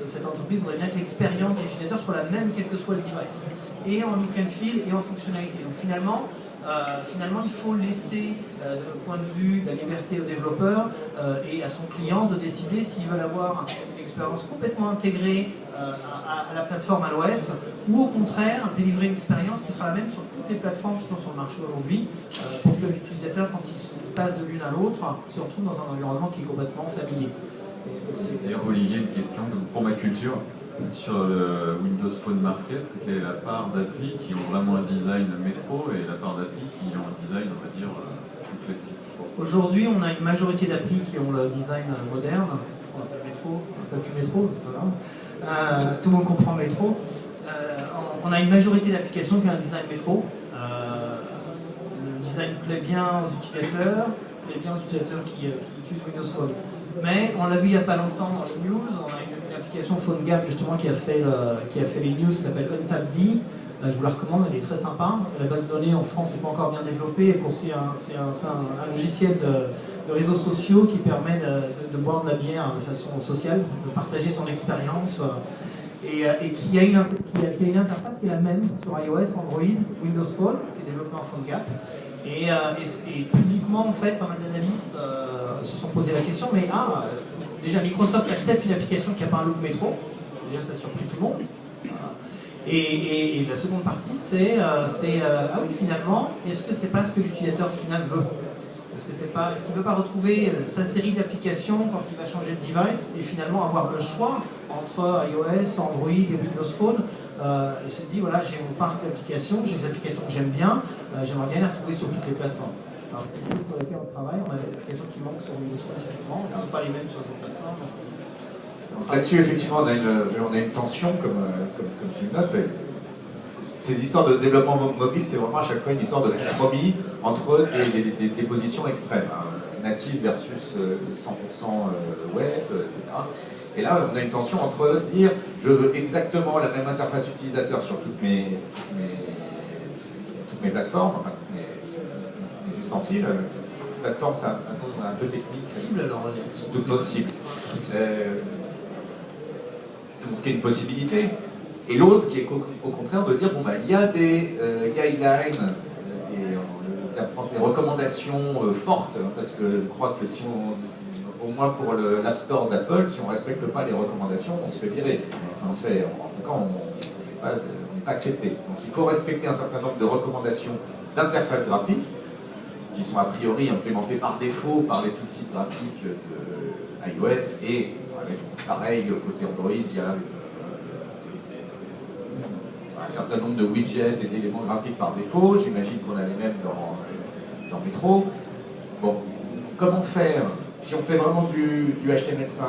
cette entreprise voudrait bien que l'expérience des utilisateurs soit la même quel que soit le device, et en look and feel et en fonctionnalité. Donc finalement, il faut laisser, du point de vue de la liberté aux développeurs et à son client de décider s'ils veulent avoir une expérience complètement intégrée à la plateforme à l'OS, ou au contraire délivrer une expérience qui sera la même sur toutes les plateformes qui sont sur le marché aujourd'hui, pour que l'utilisateur, quand il passe de l'une à l'autre, se retrouve dans un environnement qui est complètement familier. D'ailleurs, Olivier, une question pour ma culture. Sur le Windows Phone Market, quelle est la part d'applis qui ont vraiment un design métro et la part d'applis qui ont un design, on va dire, plus classique? Aujourd'hui, on a une majorité d'applis qui ont le design moderne. On appelle métro, on appelle plus métro, c'est pas grave. Tout le monde comprend métro. On a une majorité d'applications qui ont un design métro. Le design plaît bien aux utilisateurs, qui utilisent Windows Phone. Mais on l'a vu il n'y a pas longtemps dans les news, on a une application PhoneGap justement qui a fait les news, qui s'appelle UntapD. Je vous la recommande, elle est très sympa. La base de données en France n'est pas encore bien développée, c'est un logiciel de réseaux sociaux qui permet de boire de la bière de façon sociale, de partager son expérience, et qui a une interface qui est la même sur iOS, Android, Windows Phone, qui est développée en PhoneGap. Et publiquement, en fait, pas mal d'analystes se sont posé la question, mais déjà Microsoft accepte une application qui n'a pas un look métro, déjà ça a surpris tout le monde. Et la seconde partie, c'est oui, finalement, est-ce que c'est pas ce que l'utilisateur final veut? Est-ce qu'il ne veut pas retrouver sa série d'applications quand il va changer de device et finalement avoir le choix entre iOS, Android et Windows Phone, et se dit voilà, j'ai mon parc d'applications, j'ai des applications que j'aime bien, j'aimerais bien les retrouver sur toutes les plateformes. Alors c'est quelque chose sur lequel on travaille, on a des applications qui manquent sur Windows Phone effectivement, elles ne sont pas les mêmes sur d'autres plateformes. Là-dessus, effectivement, on a une tension, comme tu le notes. Ces histoires de développement mobile, c'est vraiment à chaque fois une histoire de compromis entre des positions extrêmes, native versus 100% web, etc. Et là, on a une tension entre dire je veux exactement la même interface utilisateur sur toutes mes plateformes, enfin toutes mes ustensiles. Plateforme, c'est un peu technique. Cible alors, toutes nos cibles. C'est ce qui est une possibilité. Et l'autre qui est au contraire de dire bon bah il y a des guidelines, des recommandations fortes, parce que je crois que si on, au moins pour l'App Store d'Apple, si on ne respecte pas les recommandations, on se fait virer. En tout cas, on n'est pas accepté. Donc il faut respecter un certain nombre de recommandations d'interface graphique, qui sont a priori implémentées par défaut par les toolkits graphiques de iOS, et avec pareil côté Android, il y a un certain nombre de widgets et d'éléments graphiques par défaut. J'imagine qu'on a les mêmes dans Metro. Bon, comment faire si on fait vraiment du HTML5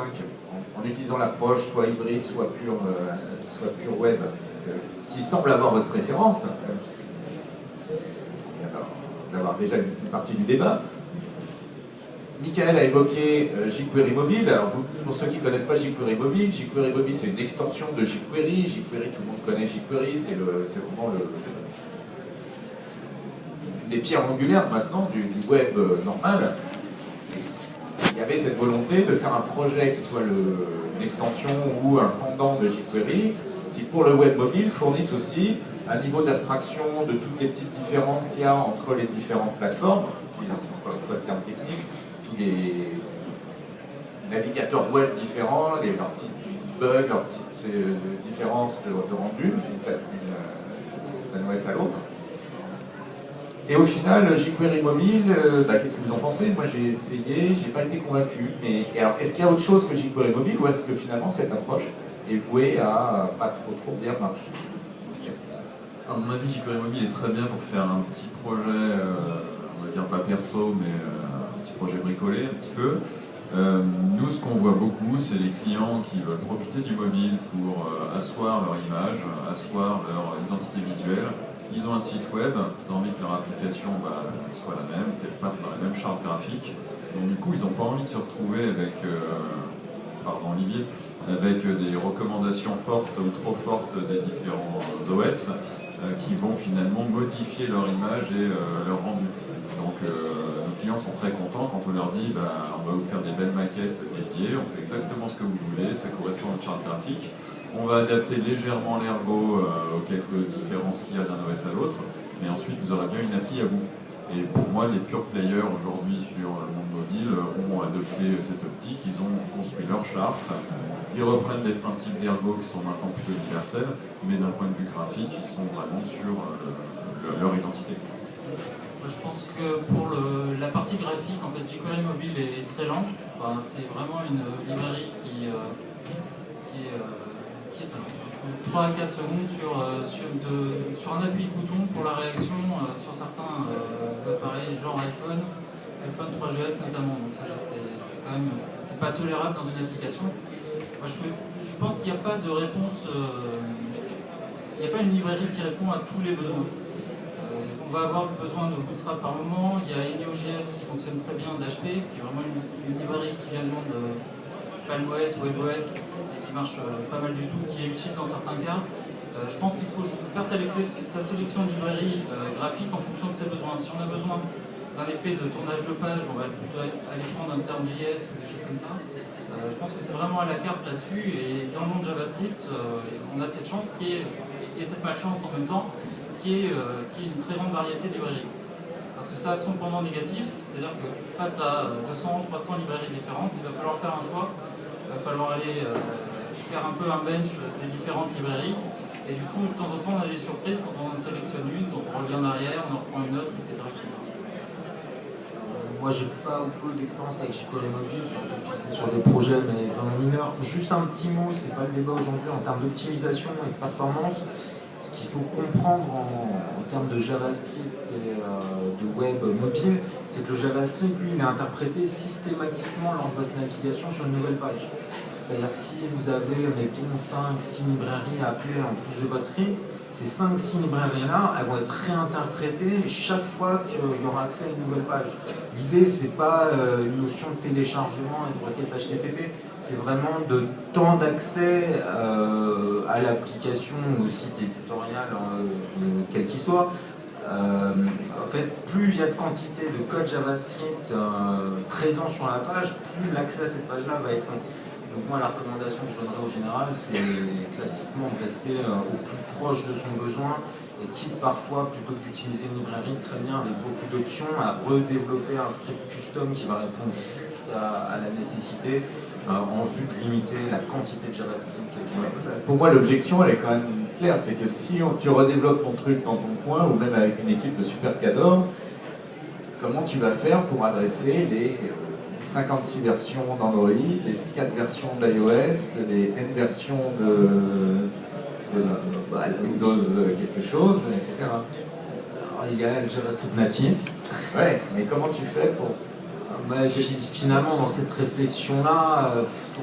en utilisant l'approche soit hybride, soit pure web, qui semble avoir votre préférence, d'avoir déjà une partie du débat. Michael a évoqué jQuery Mobile. Alors pour ceux qui ne connaissent pas jQuery Mobile c'est une extension de jQuery. jQuery, tout le monde connaît jQuery, c'est vraiment une des pierres angulaires maintenant du web normal. Il y avait cette volonté de faire un projet qui soit une extension ou un pendant de jQuery, qui pour le web mobile fournisse aussi un niveau d'abstraction de toutes les petites différences qu'il y a entre les différentes plateformes, encore une fois le terme technique, tous les navigateurs web différents, leurs petits bugs, leurs petites différences de rendu d'un OS à l'autre. Et au final, jQuery Mobile, qu'est-ce que vous en pensez? Moi j'ai essayé, j'ai pas été convaincu. Mais alors, est-ce qu'il y a autre chose que jQuery Mobile, ou est-ce que finalement cette approche est vouée à pas trop bien marcher? À mon avis, jQuery Mobile est très bien pour faire un petit projet, on va dire pas perso, mais un petit projet bricolé un petit peu. Nous, ce qu'on voit beaucoup, c'est les clients qui veulent profiter du mobile pour asseoir leur image, asseoir leur identité visuelle. Ils ont un site web, ils ont envie que leur application soit la même, qu'elle parte dans la même charte graphique. Donc du coup, ils n'ont pas envie de se retrouver avec, pardon Olivier, avec des recommandations fortes ou trop fortes des différents OS qui vont finalement modifier leur image et leur rendu. Donc nos clients sont très contents quand on leur dit on va vous faire des belles maquettes dédiées, on fait exactement ce que vous voulez, ça correspond à notre charte graphique. On va adapter légèrement l'ergo aux quelques différences qu'il y a d'un OS à l'autre, mais ensuite vous aurez bien une appli à vous. Et pour moi, les pure players aujourd'hui sur le monde mobile ont adopté cette optique, ils ont construit leur charte, ils reprennent des principes d'ergo qui sont maintenant plutôt universels, mais d'un point de vue graphique, ils sont vraiment sur leur identité. Je pense que pour la partie graphique, en fait, jQuery mobile est très lente. Enfin, c'est vraiment une librairie qui est très lente. 3 à 4 secondes sur un appui de bouton pour la réaction sur certains appareils, genre iPhone 3GS notamment. Donc ça, c'est quand même, c'est pas tolérable dans une application. Moi, je pense qu'il n'y a pas de réponse, il n'y a pas une librairie qui répond à tous les besoins. On va avoir besoin de Bootstrap par moment. Il y a EnioJS qui fonctionne très bien d'HP, qui est vraiment une librairie qui vient de PalmOS, WebOS, qui marche pas mal du tout, qui est utile dans certains cas. Je pense qu'il faut faire sa sélection de librairie graphique en fonction de ses besoins. Si on a besoin d'un effet de tournage de page, on va plutôt aller prendre un terme JS ou des choses comme ça. Je pense que c'est vraiment à la carte là-dessus, et dans le monde JavaScript, on a cette chance et cette malchance en même temps, qui est une très grande variété de librairies. Parce que ça a son pendant négatif, c'est-à-dire que face à 200, 300 librairies différentes, il va falloir faire un choix, il va falloir aller faire un peu un bench des différentes librairies, et du coup, de temps en temps, on a des surprises quand on en sélectionne une, donc on revient en arrière, on en reprend une autre, etc. Moi, j'ai pas beaucoup d'expérience avec jQuery mobile, j'ai utilisé sur des projets mais vraiment mineurs. Juste un petit mot, c'est pas le débat aujourd'hui en termes d'optimisation et de performance. Ce qu'il faut comprendre en termes de JavaScript et de web mobile, c'est que le JavaScript, lui, il est interprété systématiquement lors de votre navigation sur une nouvelle page. C'est-à-dire que si vous avez, mettons, 5-6 librairies à appeler en plus de votre script, ces 5-6 librairies-là, elles vont être réinterprétées chaque fois qu'il y aura accès à une nouvelle page. L'idée, c'est pas une notion de téléchargement et de requête HTTP, c'est vraiment de temps d'accès à l'application ou au site éditorial, quel qu'il soit. En fait, plus il y a de quantité de code JavaScript présent sur la page, plus l'accès à cette page-là va être long. Donc moi, la recommandation que je donnerais au général, c'est classiquement de rester au plus proche de son besoin, et quitte parfois, plutôt que d'utiliser une librairie très bien avec beaucoup d'options, à redévelopper un script custom qui va répondre juste à la nécessité, en vue de limiter la quantité de JavaScript. Pour moi, l'objection, elle est quand même claire, c'est que si tu redéveloppes ton truc dans ton coin, ou même avec une équipe de super cadors, comment tu vas faire pour adresser les 56 versions d'Android, les 4 versions d'iOS, les N versions de Windows quelque chose, etc. Alors, il y a le JavaScript natif. Ouais, mais comment tu fais pour... Finalement, dans cette réflexion-là,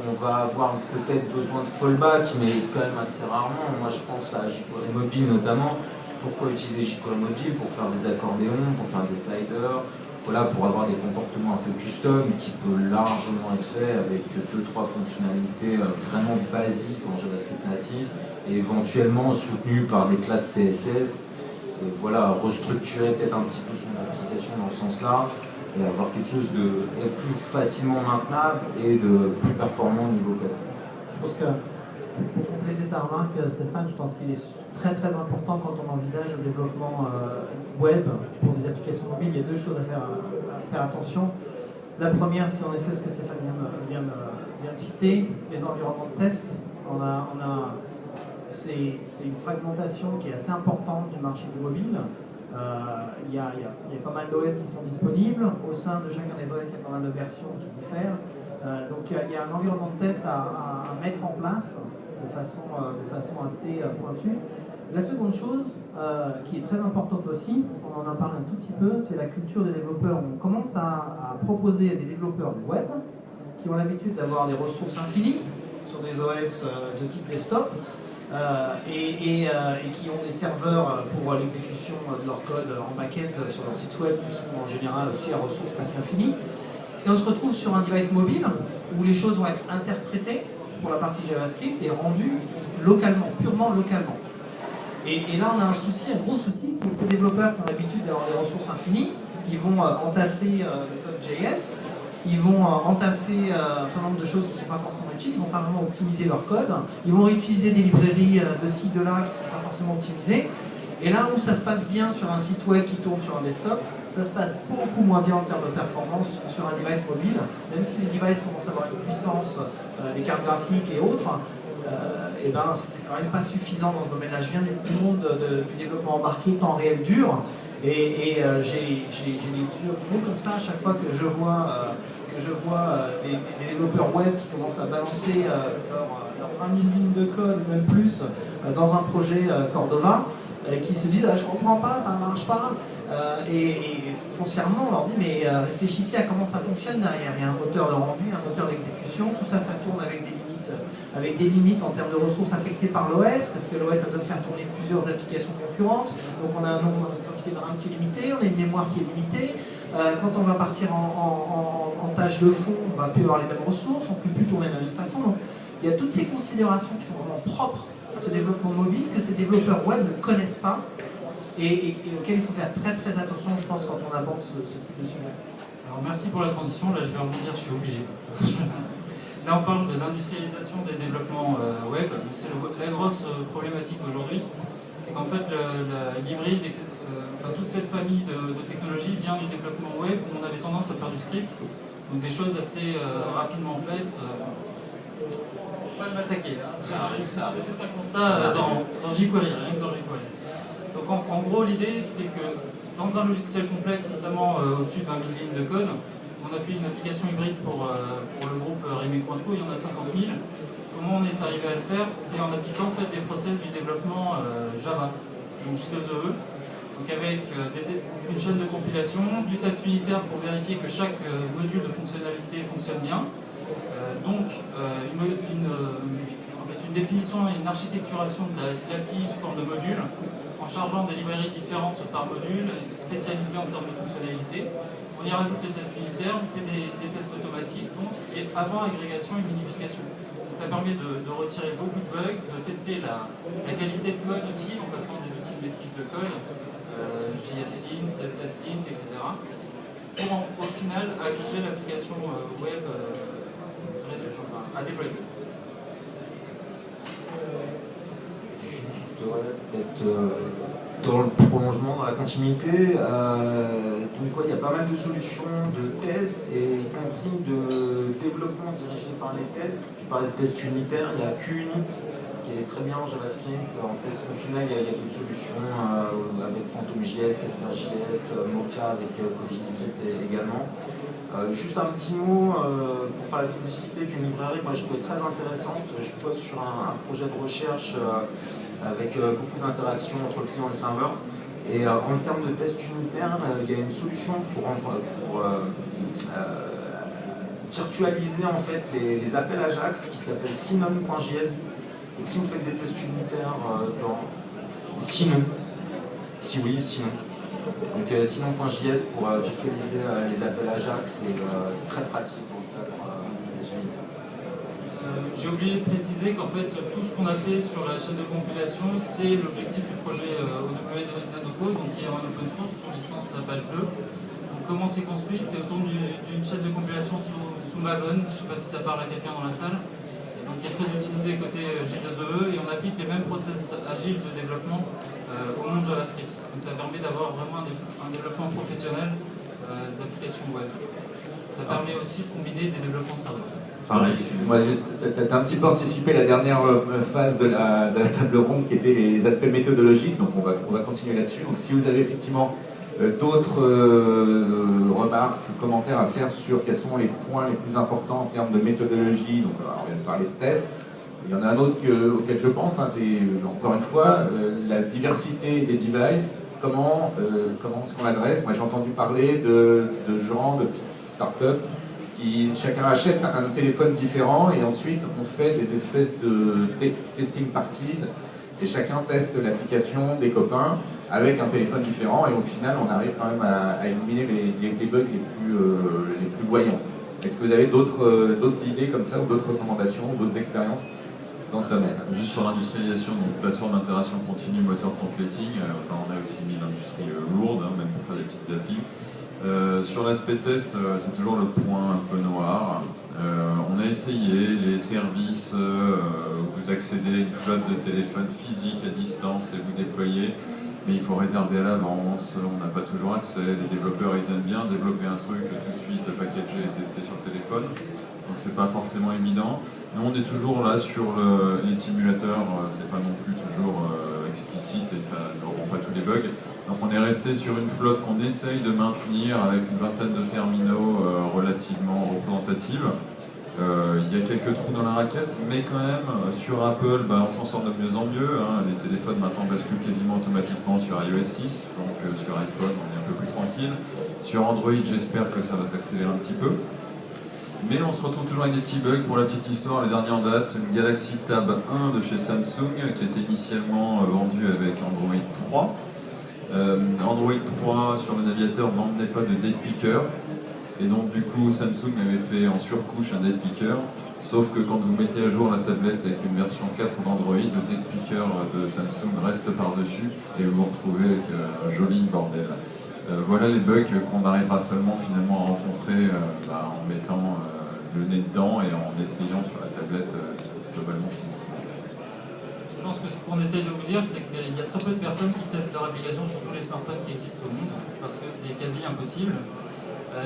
on va avoir peut-être besoin de fallback, mais quand même assez rarement. Moi, je pense à jQuery mobile notamment. Pourquoi utiliser jQuery mobile? Pour faire des accordéons, pour faire des sliders, voilà, pour avoir des comportements un peu custom qui peut largement être fait avec 2-3 fonctionnalités vraiment basiques en JavaScript natif et éventuellement soutenues par des classes CSS. Et voilà, restructurer peut-être un petit peu son application dans ce sens-là et avoir quelque chose de plus facilement maintenable et de plus performant au niveau code. Je pense que, pour compléter ta remarque, Stéphane, je pense qu'il est très très important quand on envisage le développement web pour des applications mobiles. Il y a deux choses à faire attention. La première, c'est en effet ce que Stéphane vient de citer, les environnements de test. C'est une fragmentation qui est assez importante du marché du mobile. Il y a pas mal d'OS qui sont disponibles. Au sein de chacun des OS, il y a pas mal de versions qui diffèrent. Donc il y a un environnement de test à mettre en place de façon assez pointue. La seconde chose qui est très importante aussi, on en a parlé un tout petit peu, c'est la culture des développeurs. On commence à proposer à des développeurs du web qui ont l'habitude d'avoir des ressources infinies sur des OS de type desktop et qui ont des serveurs pour l'exécution de leur code en back-end sur leur site web qui sont en général aussi à ressources presque infinies. Et on se retrouve sur un device mobile où les choses vont être interprétées pour la partie JavaScript et rendues localement, purement localement. Et là, on a un souci, un gros souci, pour les développeurs qui ont l'habitude d'avoir des ressources infinies. Ils vont entasser le code JS, ils vont entasser un certain nombre de choses qui ne sont pas forcément utiles, ils vont pas vraiment optimiser leur code, ils vont réutiliser des librairies de ci, de là qui ne sont pas forcément optimisées. Et là où ça se passe bien sur un site web qui tourne sur un desktop, ça se passe beaucoup moins bien en termes de performance sur un device mobile, même si les devices commencent à avoir une puissance, les cartes graphiques et autres. Et ben, c'est quand même pas suffisant dans ce domaine-là. Je viens du monde du développement embarqué temps réel dur, et j'ai les yeux gros comme ça à chaque fois que je vois, des développeurs web qui commencent à balancer leurs 20 000 lignes de code, même plus, dans un projet Cordova, qui se disent je comprends pas, ça ne marche pas. Et foncièrement, on leur dit mais réfléchissez à comment ça fonctionne derrière. Il y a un moteur de rendu, un moteur d'exécution, tout ça, ça tourne avec des limites en termes de ressources affectées par l'OS, parce que l'OS a besoin de faire tourner plusieurs applications concurrentes, donc on a un nombre, une quantité de RAM qui est limitée, on a une mémoire qui est limitée. Quand on va partir en tâche de fond, on ne va plus avoir les mêmes ressources, on ne peut plus tourner de la même façon. Donc il y a toutes ces considérations qui sont vraiment propres à ce développement mobile que ces développeurs web ne connaissent pas et auxquels il faut faire très très attention, je pense, quand on aborde ce type de sujet. Alors merci pour la transition, là je vais rebondir, je suis obligé. Là on parle de l'industrialisation des développements web, donc c'est la grosse problématique aujourd'hui, c'est qu'en fait l'hybride, toute cette famille de technologies vient du développement web où on avait tendance à faire du script, donc des choses assez rapidement faites. Pas m'attaquer, hein. Ça arrive, juste un constat dans jQuery, rien que dans jQuery. Donc en gros l'idée c'est que dans un logiciel complexe, notamment au-dessus de 20 000 lignes de code, on a fait une application hybride pour le groupe Remake.co, il y en a 50 000. Comment on est arrivé à le faire? C'est en appliquant en fait, des process du développement Java, donc J2EE, donc avec une chaîne de compilation, du test unitaire pour vérifier que chaque module de fonctionnalité fonctionne bien, donc une définition et une architecturation de l'API sous forme de modules, en chargeant des librairies différentes par module, spécialisées en termes de fonctionnalité. On y rajoute les tests unitaires, on fait des tests automatiques, donc, et avant agrégation et minification. Donc ça permet de retirer beaucoup de bugs, de tester la qualité de code aussi, en passant des outils de métrique de code, JSLint, CSSLint, etc. Pour au final agréger l'application web à déployer. Juste peut-être dans le prolongement, dans la continuité, donc il y a pas mal de solutions de tests, et y compris de développement dirigé par les tests. Tu parlais de tests unitaires, il y a QUnit qui est très bien en JavaScript. En test fonctionnel, il y a d'autres solutions avec PhantomJS, CasperJS, Mocha avec CoffeeScript également. Juste un petit mot pour faire la publicité d'une librairie, moi je trouvais très intéressante. Je bosse sur un projet de recherche avec beaucoup d'interactions entre le client et le serveur. Et en termes de tests unitaires, il y a une solution pour virtualiser en fait les appels Ajax qui s'appelle Sinon.js. Et si vous faites des tests unitaires sinon. Donc Sinon.js pour virtualiser les appels Ajax, c'est très pratique pour le cadre des unitaires. J'ai oublié de préciser qu'en fait tout ce qu'on a fait sur la chaîne de compilation, c'est l'objectif du projet OWE Nanocode, donc qui est en open source sur licence page 2. Donc comment c'est construit? C'est autour d'une chaîne de compilation sous Maven, je ne sais pas si ça parle à quelqu'un dans la salle, et donc qui est très utilisé côté J2EE, et on applique les mêmes process agiles de développement au monde JavaScript. Donc ça permet d'avoir vraiment un développement professionnel d'applications web. Ça permet aussi de combiner des développements serveurs. Excuse-moi, tu as un petit peu anticipé la dernière phase de la table ronde qui était les aspects méthodologiques, donc on va continuer là-dessus. Donc si vous avez effectivement d'autres remarques ou commentaires à faire sur quels sont les points les plus importants en termes de méthodologie, donc on vient de parler de tests, il y en a un autre auquel je pense, hein, c'est encore une fois la diversité des devices, comment est-ce qu'on l'adresse. Moi j'ai entendu parler de gens, de petites startups chacun achète un téléphone différent et ensuite on fait des espèces de testing parties et chacun teste l'application des copains avec un téléphone différent et au final on arrive quand même à éliminer les bugs les plus voyants. Est-ce que vous avez d'autres idées comme ça ou d'autres recommandations ou d'autres expériences dans ce domaine? Juste sur l'industrialisation d'une plateforme d'intégration continue moteur templating, on a aussi mis l'industrie lourde, même pour faire des petites applis. Sur l'aspect test, c'est toujours le point un peu noir. On a essayé les services où vous accédez à une flotte de téléphones physiques à distance et vous déployez, mais il faut réserver à l'avance, on n'a pas toujours accès. Les développeurs, ils aiment bien développer un truc tout de suite packagé et testé sur le téléphone, donc c'est pas forcément évident. Nous, on est toujours là sur les simulateurs, c'est pas non plus toujours explicite et ça ne rend pas tous les bugs. Donc on est resté sur une flotte qu'on essaye de maintenir avec une vingtaine de terminaux relativement représentatifs. Il y a quelques trous dans la raquette, mais quand même, sur Apple, on s'en sort de mieux en mieux. Les téléphones maintenant basculent quasiment automatiquement sur iOS 6, donc sur iPhone, on est un peu plus tranquille. Sur Android, j'espère que ça va s'accélérer un petit peu. Mais on se retrouve toujours avec des petits bugs. Pour la petite histoire, les derniers en date, une Galaxy Tab 1 de chez Samsung, qui était initialement vendue avec Android 3. Android 3 sur le navigateur n'emmenait pas de date picker. Et donc du coup Samsung avait fait en surcouche un date picker, sauf que quand vous mettez à jour la tablette avec une version 4 d'Android, le date picker de Samsung reste par-dessus et vous vous retrouvez avec un joli bordel. Voilà les bugs qu'on arrivera seulement finalement à rencontrer en mettant le nez dedans et en essayant sur la tablette globalement physique. Je pense que ce qu'on essaye de vous dire, c'est qu'il y a très peu de personnes qui testent leur application sur tous les smartphones qui existent au monde, parce que c'est quasi impossible.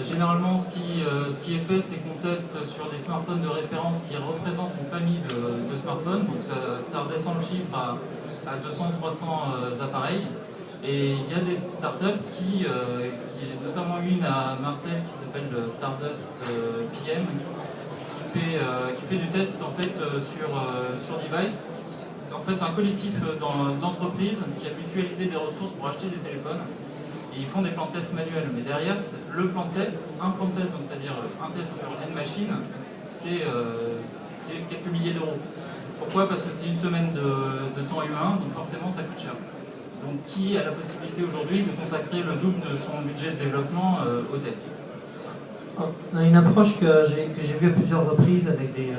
Généralement, ce qui est fait, c'est qu'on teste sur des smartphones de référence qui représentent une famille de smartphones. Donc ça redescend le chiffre à 200-300 appareils. Et il y a des startups qui notamment une à Marseille qui s'appelle Stardust PM, qui fait du test en fait sur device. En fait, c'est un collectif d'entreprises qui a mutualisé des ressources pour acheter des téléphones. Et ils font des plans de test manuels, mais derrière, le plan de test, donc c'est-à-dire un test sur N machine, c'est quelques milliers d'euros. Pourquoi? Parce que c'est une semaine de temps humain, donc forcément ça coûte cher. Donc qui a la possibilité aujourd'hui de consacrer le double de son budget de développement au test? On a une approche que j'ai vue à plusieurs reprises avec des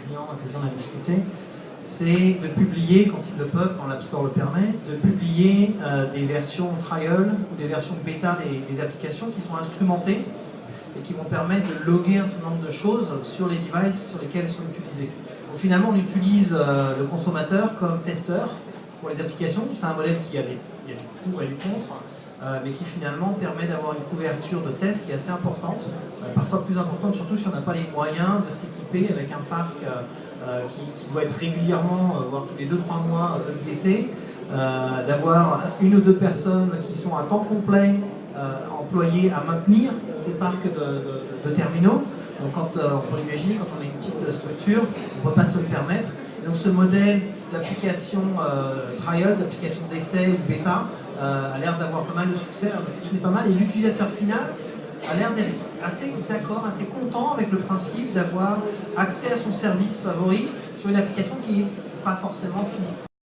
clients avec lesquels on a discuté. C'est de publier, quand ils le peuvent, quand l'App Store le permet, de publier des versions trial ou des versions bêta des applications qui sont instrumentées et qui vont permettre de loguer un certain nombre de choses sur les devices sur lesquels elles sont utilisées. Donc finalement, on utilise le consommateur comme testeur pour les applications. C'est un modèle qui a des pour et du contre, mais qui finalement permet d'avoir une couverture de test qui est assez importante, parfois plus importante, surtout si on n'a pas les moyens de s'équiper avec un parc qui doit être régulièrement, voire tous les 2-3 mois, updaté, d'avoir une ou deux personnes qui sont à temps complet employées à maintenir ces parcs de terminaux. Donc on peut imaginer, quand on a une petite structure, on ne peut pas se le permettre. Et donc ce modèle d'application trial, d'application d'essai ou bêta, a l'air d'avoir pas mal de succès, ce n'est pas mal, et l'utilisateur final a l'air d'être assez d'accord, assez content avec le principe d'avoir accès à son service favori sur une application qui n'est pas forcément finie.